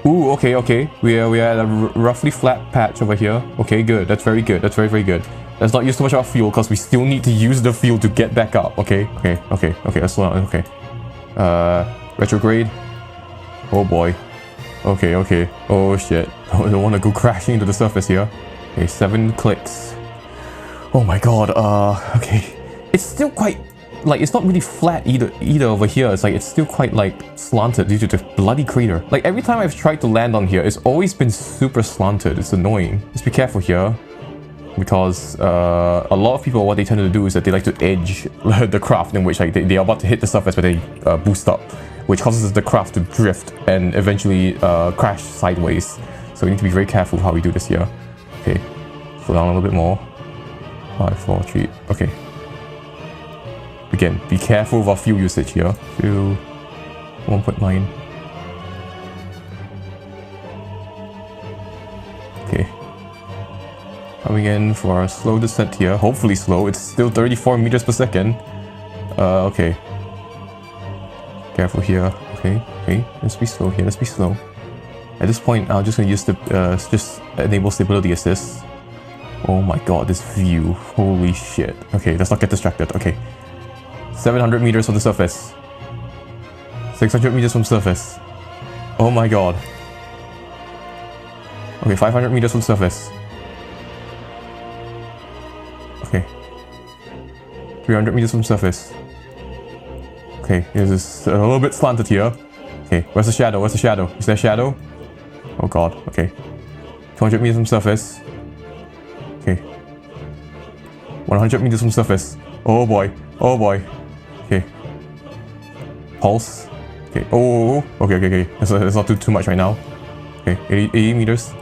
Ooh, okay. We are at a roughly flat patch over here. Okay, good. That's very good. That's very good. Let's not use too much of our fuel because we still need to use the fuel to get back up. Okay. Let's slow down. Okay. Retrograde. Oh boy. Okay. Oh shit. I don't want to go crashing into the surface here. Okay, 7 clicks. Oh my god. Okay. It's still quite like it's not really flat either over here. It's like it's still quite like slanted due to the bloody crater. Like every time I've tried to land on here, it's always been super slanted. It's annoying. Just be careful here. Because a lot of people, what they tend to do is that they like to edge the craft in which like they are about to hit the surface but they boost up, which causes the craft to drift and eventually crash sideways. So we need to be very careful how we do this here. Okay, slow down a little bit more. 5, 4, 3. Okay. Again, be careful of our fuel usage here. Fuel 1.9. Okay. Coming in for our slow descent here. Hopefully slow. It's still 34 meters per second. Okay. Careful here. Okay. Let's be slow here. Let's be slow. At this point, I'm just gonna use the just enable stability assist. Oh my god, this view. Holy shit. Okay, let's not get distracted. Okay. 700 meters from the surface. 600 meters from surface. Oh my god. Okay, 500 meters from surface. Okay. 300 meters from surface. Okay, this is a little bit slanted here. Okay, where's the shadow? Is there a shadow? Oh god, okay. 200 meters from surface. Okay. 100 meters from surface. Oh boy. Okay. Pulse. Okay. Oh. Okay. Let's not do too much right now. Okay. 80 meters.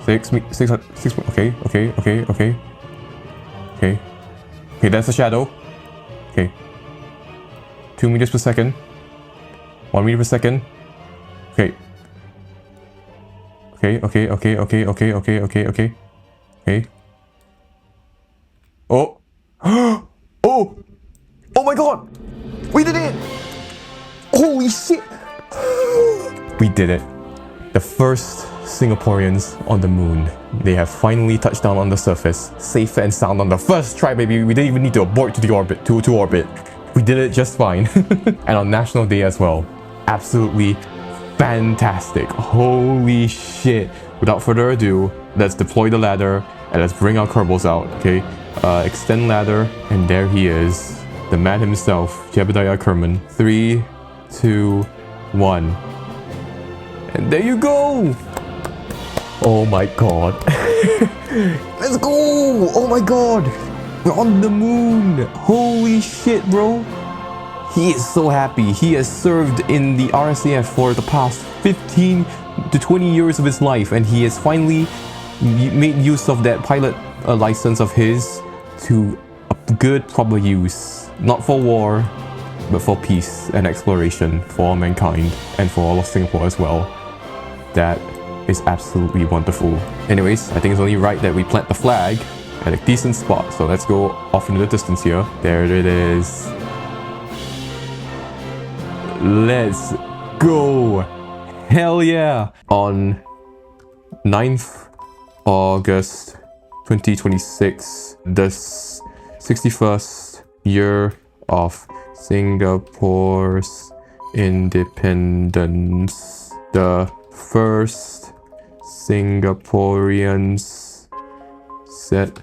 6. Okay. Okay, that's a shadow. Okay. 2 meters per second. 1 meter per second. Okay. Okay. Oh. Oh my god! We did it! Holy shit! We did it. The first Singaporeans on the moon. They have finally touched down on the surface, safe and sound on the first try, baby. We didn't even need to abort to the orbit, to orbit. We did it just fine. And on National Day as well. Absolutely fantastic. Holy shit. Without further ado, let's deploy the ladder and let's bring our Kerbals out, okay? Extend ladder, and there he is. The man himself, Jebediah Kerman. 3, 2, 1. And there you go! Oh my god. Let's go! Oh my god! We're on the moon! Holy shit, bro! He is so happy. He has served in the RSAF for the past 15 to 20 years of his life, and he has finally made use of that pilot license of his to a good, proper use. Not for war, but for peace and exploration for all mankind and for all of Singapore as well. That is absolutely wonderful. Anyways, I think it's only right that we plant the flag at a decent spot. So let's go off into the distance here. There it is. Let's go. Hell yeah. On 9th August 2026, the 61st year of Singapore's independence, the first Singaporeans set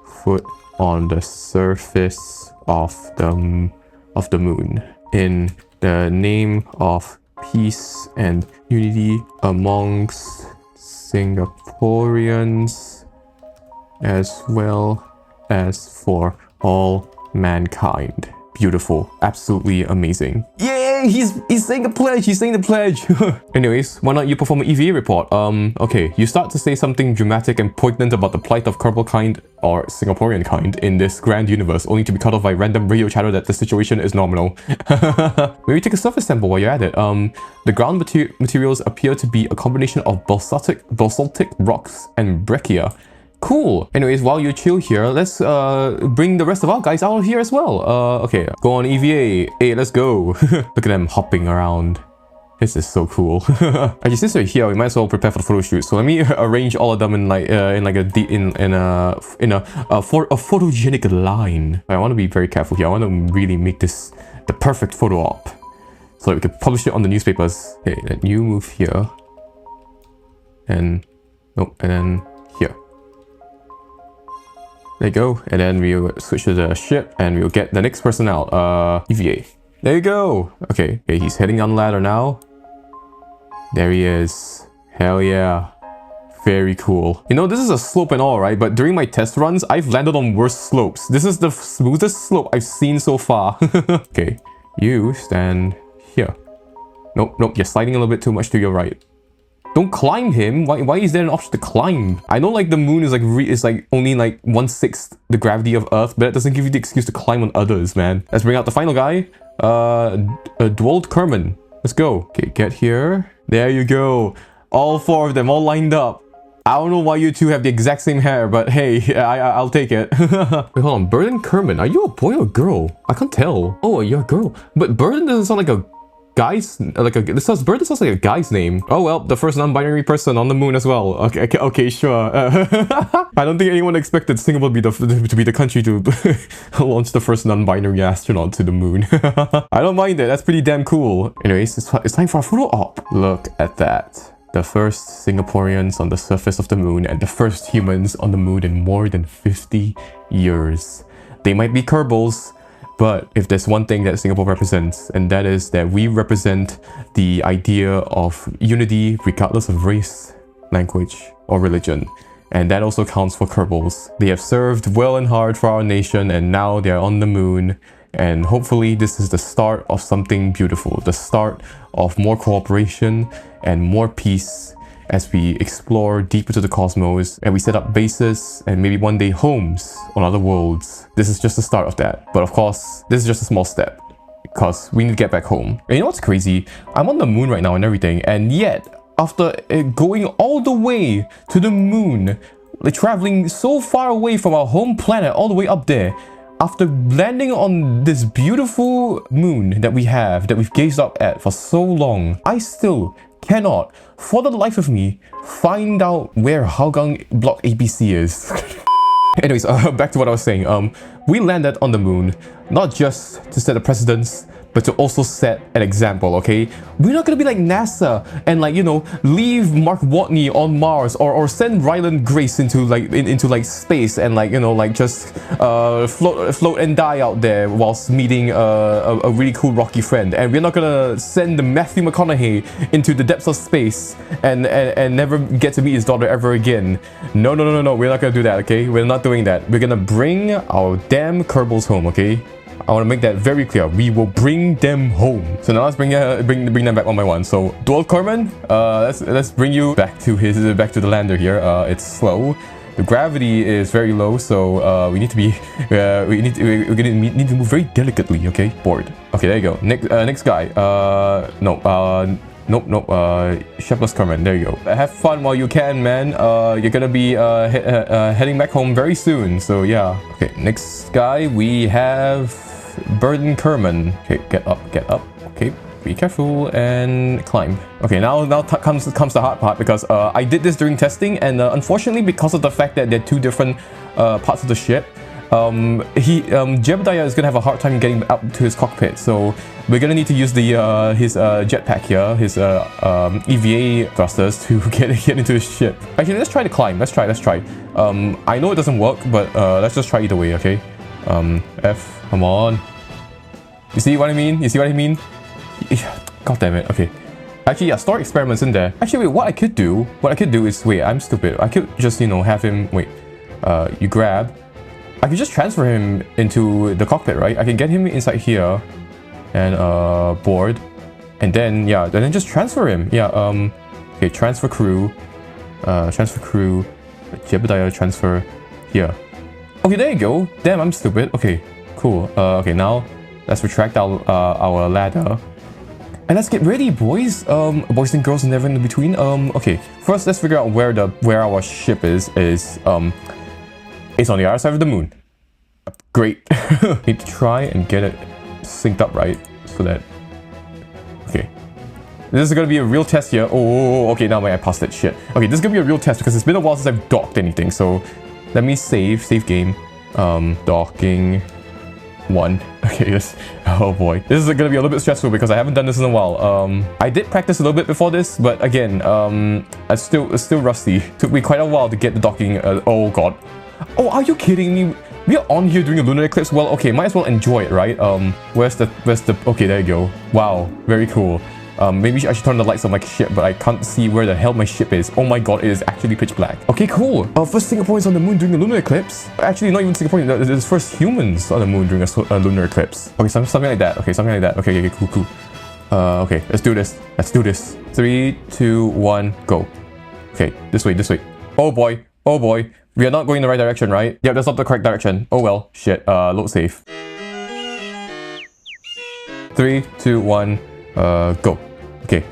foot on the surface of the moon in the name of peace and unity amongst Singaporeans, as well as for all mankind. Beautiful. Absolutely amazing. Yeah, he's saying the pledge. He's saying the pledge. Anyways, why not you perform an EVA report? Okay, you start to say something dramatic and poignant about the plight of Kerbal kind or Singaporean kind in this grand universe, only to be cut off by random radio chatter that the situation is nominal. Maybe take a surface sample while you're at it. The ground materials appear to be a combination of basaltic rocks and breccia. Cool. Anyways, while you chill here, let's bring the rest of our guys out of here as well. Okay, go on EVA. Hey, let's go. Look at them hopping around. This is so cool. Actually, since we're here, we might as well prepare for the photo shoot. So let me arrange all of them in like a photogenic line. I want to be very careful here. I want to really make this the perfect photo op, so that we can publish it on the newspapers. Okay, let you move here, and nope, and then here. There you go, and then we'll switch to the ship and we'll get the next person out. EVA. There you go. Okay, he's heading on the ladder now. There he is. Hell yeah. Very cool. You know, this is a slope and all, right? But during my test runs, I've landed on worse slopes. This is the smoothest slope I've seen so far. Okay, you stand here. Nope, you're sliding a little bit too much to your right. Don't climb him. Why is there an option to climb? I know like the moon is like only like 1/6 the gravity of Earth, but that doesn't give you the excuse to climb on others, man. Let's bring out the final guy. Dwold Kerman. Let's go. Okay, get here. There you go. All 4 of them, all lined up. I don't know why you two have the exact same hair, but hey, I'll take it. Wait, hold on. Burden Kerman. Are you a boy or a girl? I can't tell. Oh, you're a girl. But Burden doesn't sound like a guy's Burden sounds like a guy's name. Oh well, the first non-binary person on the moon as well. Okay, sure. I don't think anyone expected Singapore to be the country to launch the first non-binary astronaut to the moon. I don't mind it. That's pretty damn cool. Anyways, it's time for a photo op. Look at that. The first Singaporeans on the surface of the moon and the first humans on the moon in more than 50 years. They might be Kerbals, but if there's one thing that Singapore represents, and that is that we represent the idea of unity regardless of race, language, or religion. And that also counts for Kerbals. They have served well and hard for our nation, and now they're on the moon. And hopefully this is the start of something beautiful, the start of more cooperation and more peace as we explore deeper to the cosmos and we set up bases and maybe one day homes on other worlds. This is just the start of that. But of course, this is just a small step because we need to get back home. And you know what's crazy? I'm on the moon right now and everything, and yet after going all the way to the moon, like traveling so far away from our home planet all the way up there, after landing on this beautiful moon that we've gazed up at for so long, I still cannot, for the life of me, find out where Hougang Block ABC is. Anyways, back to what I was saying. We landed on the moon, not just to set a precedence, but to also set an example, okay? We're not gonna be like NASA and like, you know, leave Mark Watney on Mars or send Ryland Grace into like space and like, you know, like just float and die out there whilst meeting a really cool rocky friend. And we're not gonna send Matthew McConaughey into the depths of space and never get to meet his daughter ever again. No, we're not gonna do that, okay? We're not doing that. We're gonna bring our damn Kerbals home, okay? I want to make that very clear. We will bring them home. So now let's bring them back one by one. So Dwold Kerman, let's bring you back to the lander here. It's slow. The gravity is very low, so we need to be we're gonna need to move very delicately. Okay, board. Okay, there you go. Next guy. Nope, nope. Shepherd's Kerman. There you go. Have fun while you can, man. You're gonna be heading back home very soon. So yeah. Okay, next guy we have Burden Kerman. Okay, get up, get up. Okay, be careful and climb. Okay, now comes the hard part because I did this during testing, and unfortunately, because of the fact that they're two different parts of the ship, Jebediah is gonna have a hard time getting up to his cockpit, so we're gonna need to use the his jetpack here, his EVA thrusters to get into his ship. Actually, let's try to climb. Let's try. I know it doesn't work, but let's just try either way. Okay. F. Come on. You see what I mean? You see what I mean? God damn it. Okay. Actually, yeah. Store experiments in there. Actually, wait. What I could do is wait. I'm stupid. I could just have him. Wait. You grab. I can just transfer him into the cockpit, right? I can get him inside here and board, and then yeah, then just transfer him. Yeah. Okay. Transfer crew. Jebediah transfer here. Okay, there you go. Damn, I'm stupid. Okay, cool. Okay, now let's retract our ladder. And let's get ready, boys. Boys and girls and everyone in between. Okay. First, let's figure out where our ship is. It's on the other side of the moon. Great. Need to try and get it synced up right so that. Okay. This is gonna be a real test here. Oh, okay. Now I passed that shit. Okay, this is gonna be a real test because it's been a while since I've docked anything. So let me save game. Docking 1. Okay, yes. Oh boy, this is gonna be a little bit stressful because I haven't done this in a while. I did practice a little bit before this, but again, it's still rusty. Took me quite a while to get the docking. Oh god. Oh, are you kidding me? We are on here doing a lunar eclipse. Well, okay, might as well enjoy it, right? Where's the? Okay, there you go. Wow, very cool. Maybe I should turn the lights on my ship, but I can't see where the hell my ship is. Oh my god, it is actually pitch black. Okay, cool. First Singapore is on the moon during a lunar eclipse. Actually, not even Singapore. There's first humans on the moon during a lunar eclipse. Okay, something like that. Okay, something like that. Okay, cool. Okay, let's do this. 3, 2, 1, go. Okay, this way. Oh boy. We are not going in the right direction, right? Yeah, that's not the correct direction. Oh well, shit. Load safe. 3, 2, 1, go. Okay.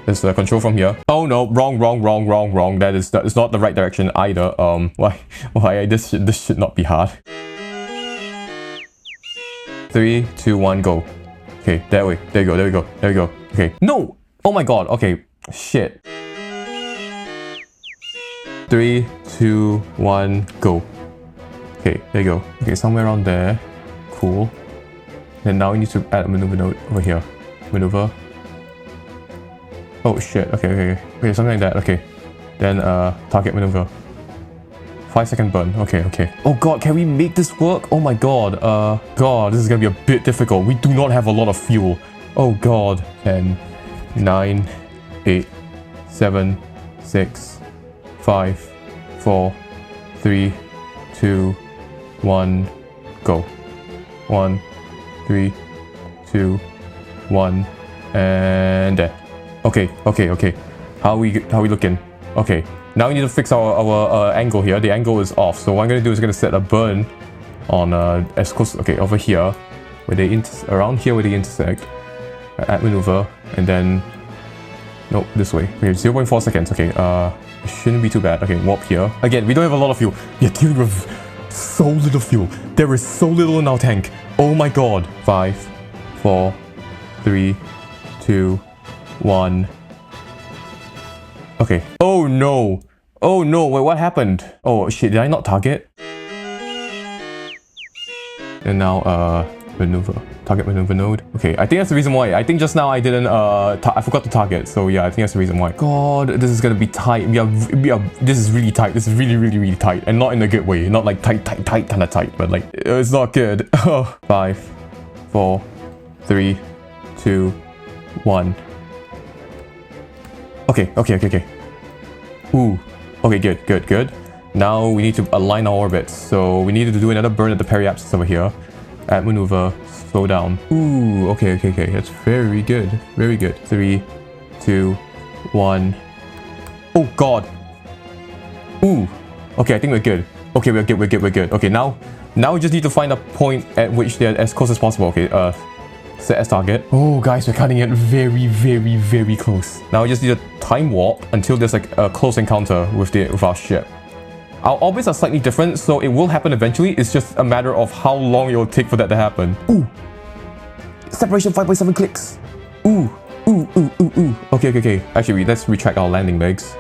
Let's control from here. Oh no, wrong. That is not the right direction either. Why? This should not be hard. 3, 2, 1, go. Okay, that way. There we go. Okay. No! Oh my god. Okay. Shit. 3, 2, 1, go. Okay, there you go. Okay, somewhere around there. Cool. Then now we need to add a maneuver node over here. Maneuver. Oh shit. Okay, something like that. Okay. Then target maneuver. 5-second burn. Okay. Oh god, can we make this work? Oh my god. God, this is gonna be a bit difficult. We do not have a lot of fuel. Oh god. 10, 9, 8, 7, 6, 5, 4, 3, 2, 1, go. 1, 3, 2, 1, and there. Okay. How are we looking? Okay. Now we need to fix our angle here. The angle is off. So what I'm gonna do is gonna set a burn on as close. Okay, over here, where they around here where they intersect. Add maneuver, and then nope, this way. Okay, 0.4 seconds. Okay, it shouldn't be too bad. Okay, warp here. Again, we don't have a lot of fuel. We're dealing with so little fuel. There is so little in our tank. Oh my god. 5, 4, 3, 2, 1. Okay. Oh no. Wait, what happened? Oh shit, did I not target? And now, maneuver. Target maneuver node. Okay, I think that's the reason why. I think just now I didn't, I forgot to target. So yeah, I think that's the reason why. God, this is gonna be tight. This is really tight. This is really tight. And not in a good way. Not like tight, kind of tight. But like, it's not good. 5, 4, 3, 2, 1. Okay. Ooh. Okay, good. Now we need to align our orbits. So we need to do another burn at the periapsis over here. Add maneuver. Slow down. Ooh. Okay. That's very good. 3, 2, 1. Oh god. Ooh. Okay, I think we're good. Okay, we're good. Okay, now we just need to find a point at which they're as close as possible. Okay. Set as target. Oh, guys, we're cutting it very, very, very close. Now we just need a time warp until there's like a close encounter with our ship. Our orbits are slightly different, so it will happen eventually. It's just a matter of how long it will take for that to happen. Ooh. Separation 5.7 clicks. Ooh. Ooh. Okay. Actually, let's retract our landing legs.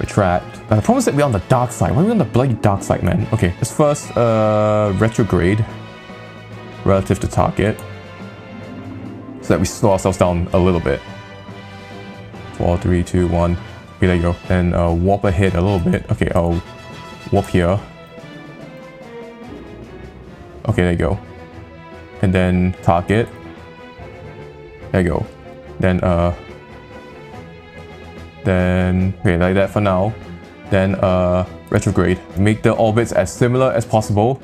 Retract. The problem is that we're on the dark side. Why are we on the bloody dark side, man? Okay, let's first retrograde relative to target, so that we slow ourselves down a little bit. 4, 3, 2, 1. Okay, there you go. And warp ahead a little bit. Okay, I'll warp here. Okay, there you go. And then target. There you go. Then okay, like that for now. Then retrograde. Make the orbits as similar as possible.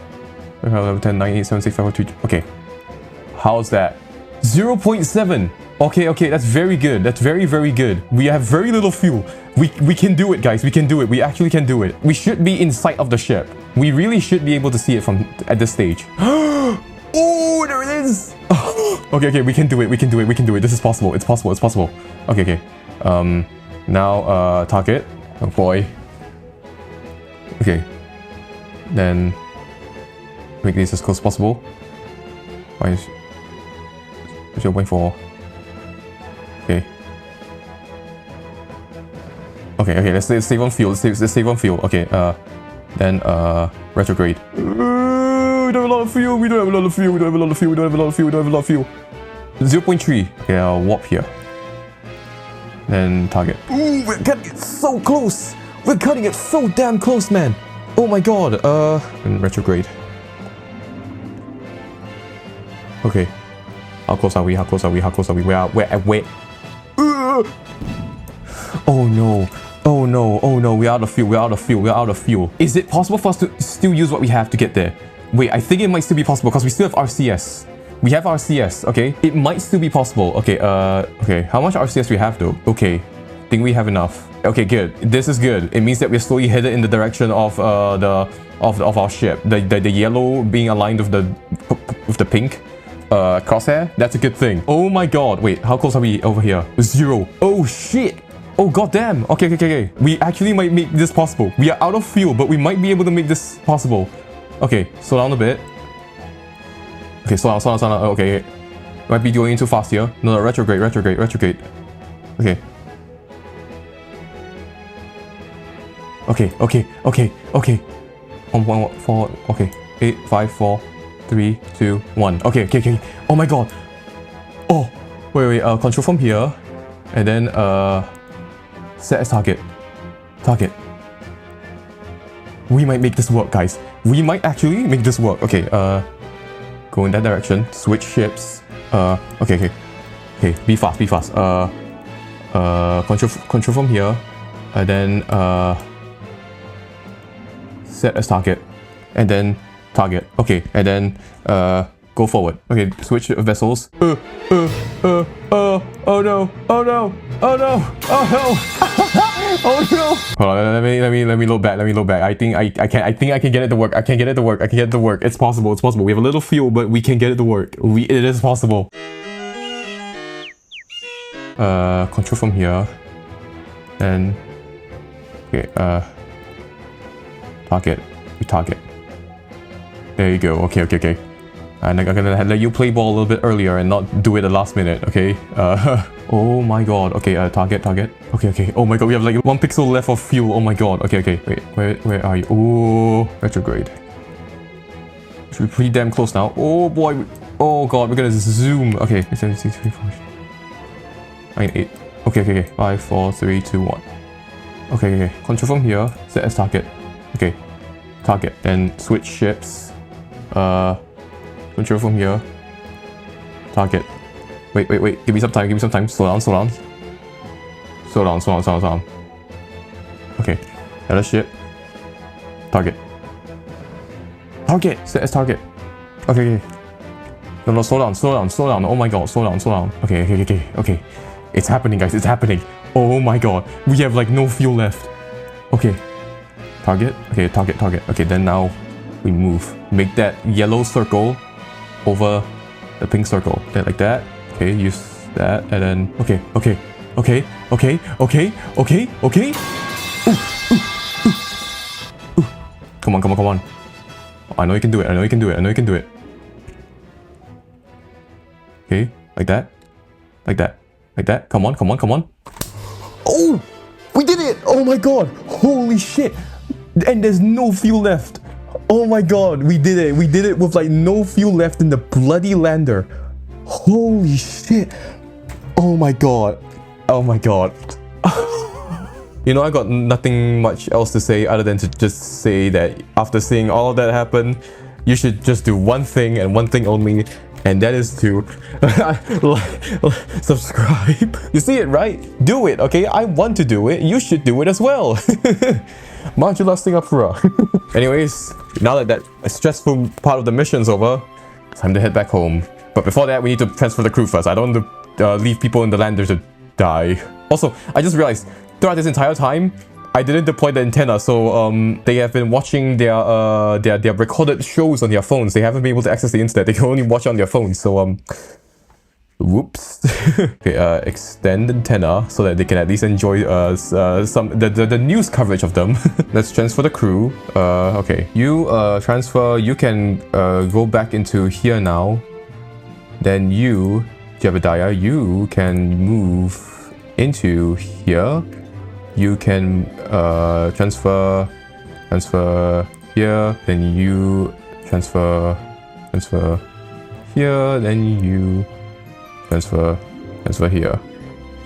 10, 9, 8, 7, 6, 5, 4, 3. Okay. How's that? 0.7. Okay, that's very good. That's very, very good. We have very little fuel. We can do it, guys. We can do it. We actually can do it. We should be in sight of the ship. We really should be able to see it from at this stage. Oh, there it is. Okay, we can do it. This is possible. It's possible. Okay. Now target. Oh boy. Okay. Then make this as close as possible. What's your point for? Okay. Let's save on fuel. Let's save on fuel. Okay. Then retrograde. We don't have a lot of fuel. We don't have a lot of fuel. 0.3. Okay, I'll warp here. Then target. Ooh, we're cutting it so close. We're cutting it so damn close, man. Oh my god. And retrograde. Okay. How close are we? We're at. Oh no. We're out of fuel. Is it possible for us to still use what we have to get there? Wait, I think it might still be possible because we still have RCS. We have RCS, okay? It might still be possible. Okay, okay. How much RCS we have though? Okay. Think we have enough. Okay, good. This is good. It means that we're slowly headed in the direction of our ship. The yellow being aligned with the pink crosshair. That's a good thing. Oh my god. Wait, how close are we over here? 0. Oh shit. Oh goddamn. Okay. We actually might make this possible. We are out of fuel, but we might be able to make this possible. Okay, slow down a bit. Okay, slow down. Okay. Might be going too fast here. No, retrograde. Okay. Okay. 1, 4. Okay. 8, 5, 4, 3, 2, 1. Okay. Oh my god. Oh, wait. Control from here, and then set as target. We might make this work, guys. We might actually make this work. Okay. Go in that direction. Switch ships. Okay. Be fast. Control from here, and then set as target, and then target. Okay, and then go forward. Okay, switch vessels. Oh no. Hold on, let me load back. I think I can get it to work. I can get it to work. It's possible. We have a little fuel, but we can get it to work. It is possible. Control from here. And okay, target. There you go. Okay. And I'm gonna let you play ball a little bit earlier and not do it the last minute, okay? Oh my god. Okay, target. Okay. Oh my god, we have like 1 pixel left of fuel. Oh my god. Okay. Wait, where are you? Oh, retrograde. Should be pretty damn close now. Oh boy. Oh god, we're gonna zoom. Okay, 7, 6, 3, 4, 9, 8. Okay. 5, 4, 3, 2, 1. Okay. Control from here. Set as target. Okay. Target. Then switch ships. Control from here. Target. Wait. Give me some time. Slow down. Okay. Other ship. Target. Set as target. Okay. No, slow down. Oh my god, slow down. Okay. It's happening, guys. It's happening. Oh my god. We have like no fuel left. Okay. Target. Okay, target. Okay, then now we move. Make that yellow circle over the pink circle. Then like that. Okay, use that, and then okay. Ooh. Come on. I know you can do it. Okay, like that. Come on. Oh, we did it! Oh my god! Holy shit! And there's no fuel left. Oh my god, we did it. We did it with like no fuel left in the bloody lander. Holy shit. Oh my god. You know, I got nothing much else to say other than to just say that after seeing all of that happen, you should just do one thing and one thing only, and that is to subscribe. You see it, right? Do it, okay? I want to do it. You should do it as well. Modula Singapore. Anyways, now that that stressful part of the mission's over, it's time to head back home. But before that, we need to transfer the crew first. I don't want to leave people in the lander to die. Also, I just realized throughout this entire time, I didn't deploy the antenna, so they have been watching their recorded shows on their phones. They haven't been able to access the internet. They can only watch on their phones. So whoops. Okay, extend antenna so that they can at least enjoy the news coverage of them. Let's transfer the crew. Okay, you transfer. You can go back into here now. Then you, Jebediah, you can move into here. You can transfer here, then you transfer here, then you transfer here.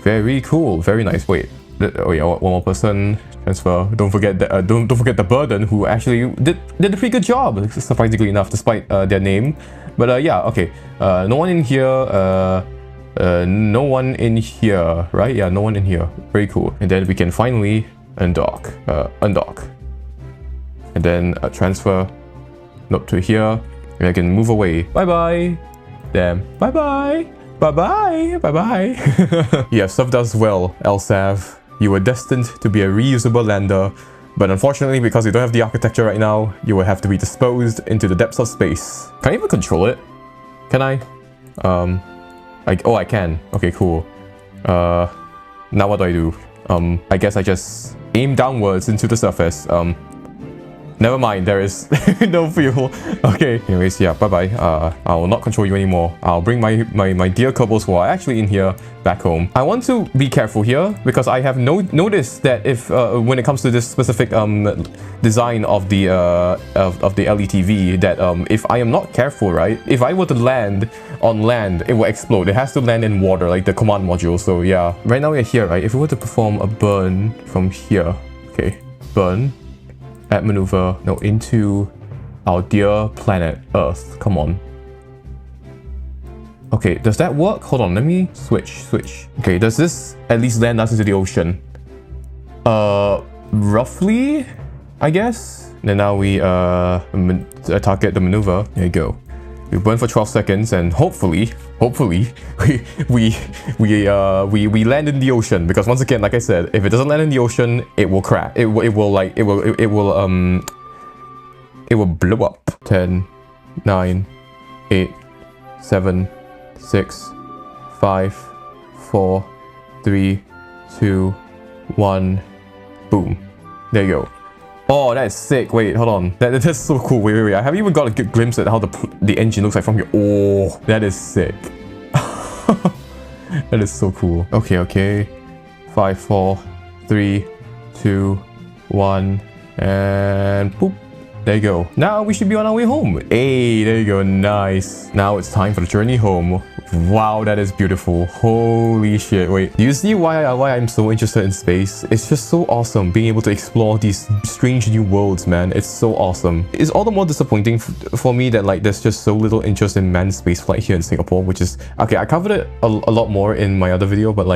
Very cool, very nice. Wait, oh yeah, one more person transfer. Don't forget that. Don't forget the burden, who actually did a pretty good job, surprisingly enough, despite their name. But yeah, okay. No one in here. No one in here, right? Yeah, no one in here. Very cool. And then we can finally undock. And then transfer not to here. And I can move away. Bye-bye. Damn. Bye-bye. Bye-bye. Bye-bye. You have served us well, Elsav. You were destined to be a reusable lander. But unfortunately, because you don't have the architecture right now, you will have to be disposed into the depths of space. Can I even control it? Can I? Oh, I can. Okay, cool. Now what do I do? I guess I just aim downwards into the surface. Never mind, there is no fuel. Okay, anyways, yeah, bye-bye. I will not control you anymore. I'll bring my dear Kerbals who are actually in here back home. I want to be careful here because I have noticed that if when it comes to this specific design of the LETV, that if I am not careful, right, if I were to land on land, it will explode. It has to land in water, like the command module. So yeah, right now we're here, right? If we were to perform a burn from here, okay, burn. Add maneuver, no, into our dear planet Earth. Come on. Okay, does that work? Hold on, let me switch. Okay, does this at least land us into the ocean? Roughly, I guess. And now we target the maneuver. There you go. We burn for 12 seconds, and hopefully we land in the ocean, because once again, like I said, if it doesn't land in the ocean, it will crash. It will blow up. 10, 9, 8, 7, 6, 5, 4, 3, 2, 1. Boom. There you go. Oh, that is sick. Wait, hold on. That's so cool. Wait. I haven't even got a good glimpse at how the engine looks like from here. Oh, that is sick. That is so cool. Okay. 5, 4, 3, 2, 1, and boop. There you go. Now we should be on our way home. Hey, there you go. Nice. Now it's time for the journey home. Wow, that is beautiful. Holy shit. Wait, do you see why I'm so interested in space? It's just so awesome being able to explore these strange new worlds, man. It's so awesome. It's all the more disappointing for me that like there's just so little interest in manned spaceflight here in Singapore, which is okay. I covered it a lot more in my other video, but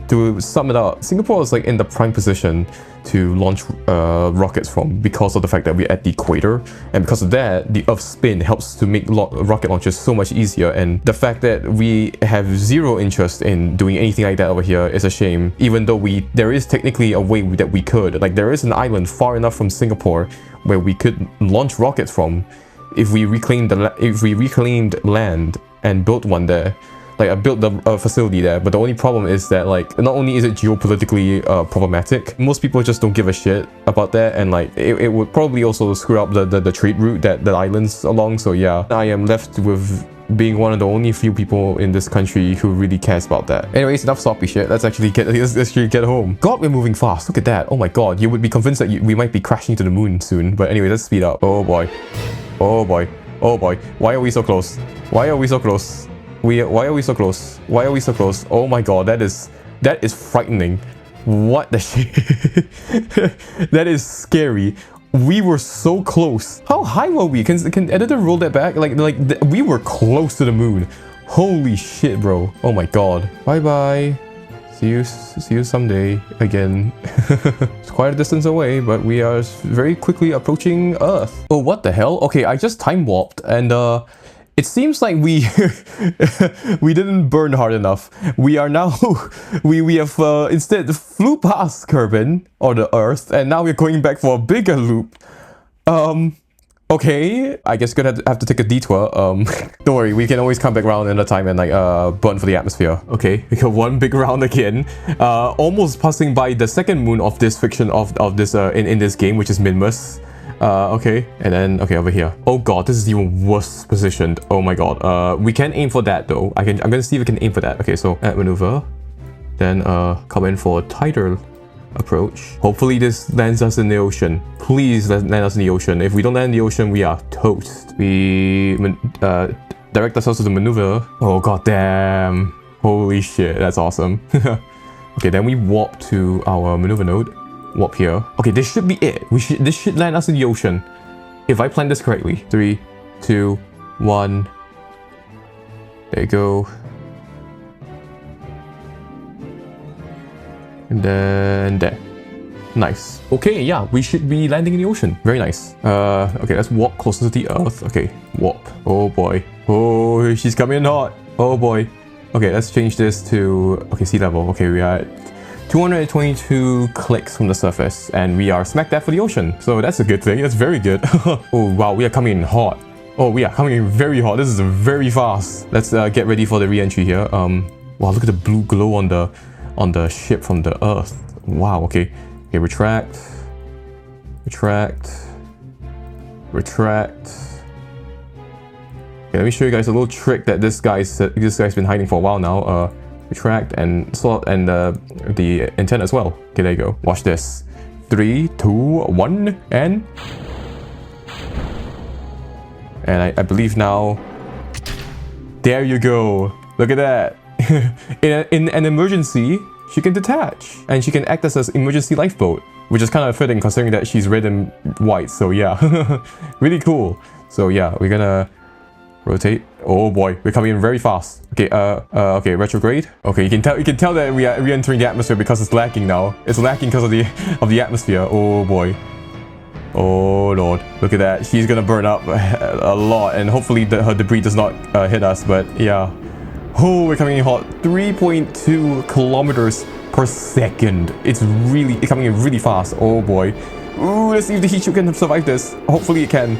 to sum it up, Singapore is like in the prime position to launch rockets from, because of the fact that we're at the equator, and because of that, the Earth's spin helps to make rocket launches so much easier. And the fact that we have zero interest in doing anything like that over here is a shame, even though there is technically a way that we could. Like, there is an island far enough from Singapore where we could launch rockets from. if we reclaimed land and built one there. Like, I built the facility there, but the only problem is that, like, not only is it geopolitically problematic, most people just don't give a shit about that, and like, it would probably also screw up the trade route that the island's along. So yeah, I am left with being one of the only few people in this country who really cares about that. Anyways, enough sloppy shit. Let's actually get home. God, we're moving fast. Look at that. Oh my god, you would be convinced that we might be crashing to the moon soon. But anyway, let's speed up. Oh boy. Oh boy. Oh boy. Why are we so close? Why are we so close? Why are we so close? Why are we so close? Oh my god, that is frightening. What the shit? That is scary. We were so close. How high were we? Can editor roll that back? Like we were close to the moon. Holy shit, bro. Oh my god. Bye bye. See you someday again. It's quite a distance away, but we are very quickly approaching Earth. Oh, what the hell? Okay, I just time warped and it seems like we we didn't burn hard enough. We are now we have instead flew past Kerbin or the Earth, and now we're going back for a bigger loop. Okay, I guess gonna have to take a detour. Don't worry, we can always come back around another time and like burn for the atmosphere. Okay, we got one big round again. Almost passing by the second moon of this fiction of this in this game, which is Minmus. Okay, and then okay, over here. Oh god, this is even worse positioned. Oh my god. We can aim for that though. I'm gonna see if we can aim for that. Okay, so add maneuver, then come in for a tighter approach. Hopefully this lands us in the ocean. Please land us in the ocean. If we don't land in the ocean, we are toast. We direct ourselves to the maneuver. Oh god damn. Holy shit, that's awesome. Okay, then we warp to our maneuver node. Warp here. Okay, this should be it. This should land us in the ocean. If I plan this correctly. 3, 2, 1. There you go. And then there. Nice. Okay, yeah, we should be landing in the ocean. Very nice. Okay, let's walk closer to the Earth. Okay, warp. Oh boy. Oh, she's coming in hot. Oh boy. Okay, let's change this to sea level. Okay, we are at 222 clicks from the surface, and we are smack dab for the ocean. So that's a good thing. That's very good. Oh wow, we are coming in hot. Oh, we are coming in very hot. This is very fast. Let's get ready for the re-entry here. Wow, look at the blue glow on the ship from the Earth. Wow. Okay. Okay. Retract. Retract. Retract. Okay, let me show you guys a little trick that this guy's been hiding for a while now. Retract and slot and the antenna as well. Okay, there you go. Watch this. 3, 2, 1, and I believe now. There you go. Look at that. in an emergency, she can detach and she can act as an emergency lifeboat, which is kind of fitting considering that she's red and white. So yeah, really cool. So yeah, we're gonna rotate. Oh boy, we're coming in very fast. Okay, okay, retrograde. Okay, you can tell that we are re-entering the atmosphere because it's lacking now. It's lacking because of the atmosphere. Oh boy. Oh lord, look at that. She's gonna burn up a lot, and hopefully her debris does not hit us. But yeah. Oh, we're coming in hot. 3.2 kilometers per second. It's coming in really fast. Oh boy. Ooh, let's see if the heat shield can survive this. Hopefully it can.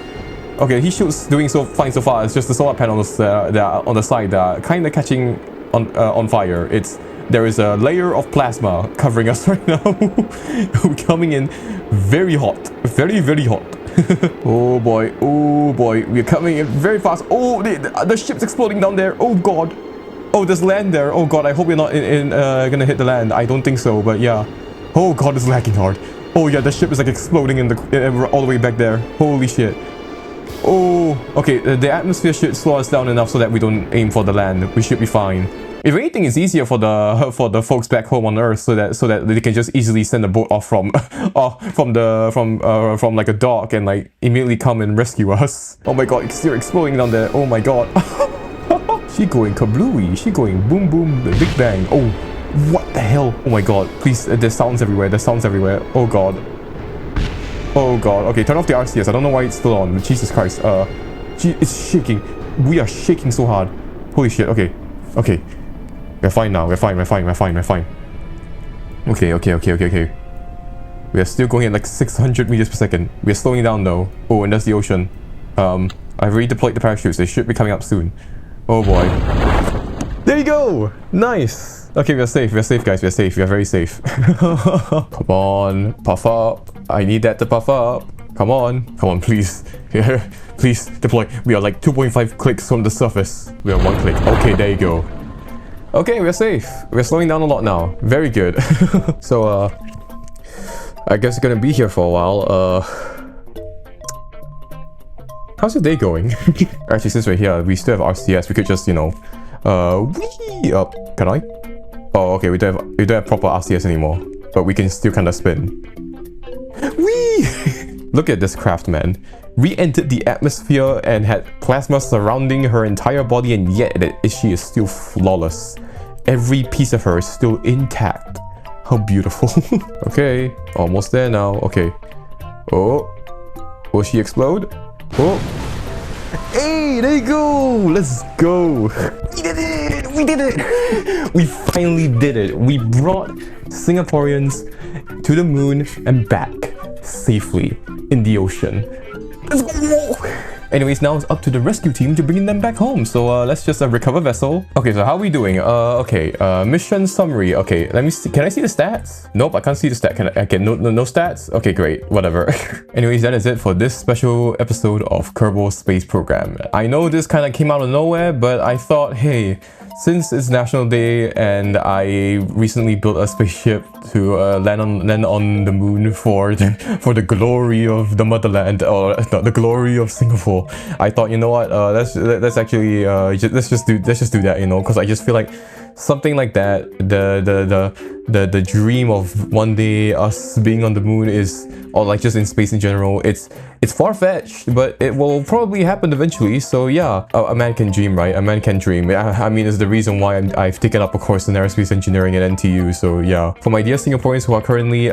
Okay, heat shield's doing so fine so far. It's just the solar panels that are on the side that are kind of catching on fire. There is a layer of plasma covering us right now. We're coming in very hot. Very, very hot. Oh boy. Oh boy. We're coming in very fast. Oh, the ship's exploding down there. Oh god. Oh, there's land there. Oh god, I hope we're not gonna hit the land. I don't think so, but yeah. Oh god, it's lagging hard. Oh yeah, the ship is like exploding all the way back there. Holy shit. Oh, okay, the atmosphere should slow us down enough so that we don't aim for the land. We should be fine. If anything, it's easier for the folks back home on Earth so that they can just easily send a boat off from like a dock and like immediately come and rescue us. Oh my god, it's still exploding down there. Oh my god. She going kablooey. She going boom boom, the big bang. Oh, what the hell? Oh my god, please, there's sounds everywhere. There's sounds everywhere. Oh god. Oh god. Okay, turn off the RCS. I don't know why it's still on. Jesus Christ. It's shaking. We are shaking so hard. Holy shit. Okay. Okay. We're fine now. We're fine. Okay. We are still going at like 600 meters per second. We are slowing down though. Oh, and that's the ocean. I've redeployed the parachutes. They should be coming up soon. Oh boy. There you go! Nice! Okay, we're safe. We're safe, guys. We're safe. We're very safe. Come on. Puff up. I need that to puff up. Come on. Come on, please. Please deploy. We are like 2.5 clicks from the surface. We are 1 click. Okay, there you go. Okay, we're safe. We're slowing down a lot now. Very good. So, I guess we're gonna be here for a while. How's your day going? Actually, since we're here, we still have RCS. We could just, you know, whee up. Can I? Oh, okay. We don't have proper RCS anymore, but we can still kind of spin. Whee! Look at this craft, man. Re-entered the atmosphere and had plasma surrounding her entire body, and yet she is still flawless. Every piece of her is still intact. How beautiful. Okay, almost there now. Okay. Oh, will she explode? Oh. Hey, there you go! Let's go! We did it! We did it! We finally did it! We brought Singaporeans to the moon and back safely in the ocean. Let's go! Anyways, now it's up to the rescue team to bring them back home. So let's just recover vessel. Okay, so how are we doing? Mission summary. Okay, let me see. Can I see the stats? Nope, I can't see the stat. Can I get no stats? Okay, great. Whatever. Anyways, that is it for this special episode of Kerbal Space Program. I know this kind of came out of nowhere, but I thought, hey, since it's National Day and I recently built a spaceship to land on the moon for the glory of the motherland, or not the glory of Singapore, I thought, you know what, let's actually let's just do that, you know, because I just feel like something like that, the dream of one day us being on the moon is, or like just in space in general, it's far-fetched, but it will probably happen eventually. So yeah, a man can dream, right? A man can dream. I mean, it's the reason why I've taken up a course in aerospace engineering at NTU. So yeah, for my dear Singaporeans who are currently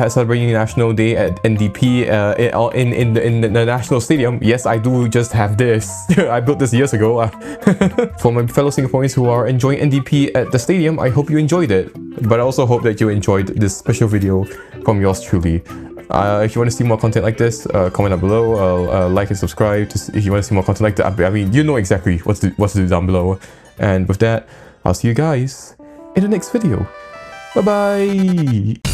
celebrating National Day at NDP in the National Stadium, yes, I do just have this. I built this years ago. For my fellow Singaporeans who are enjoying NDP at the stadium, I hope you enjoyed it. But I also hope that you enjoyed this special video from yours truly. If you want to see more content like this, comment down below, like and subscribe if you want to see more content like that. I mean, you know exactly what to do down below. And with that, I'll see you guys in the next video. Bye bye!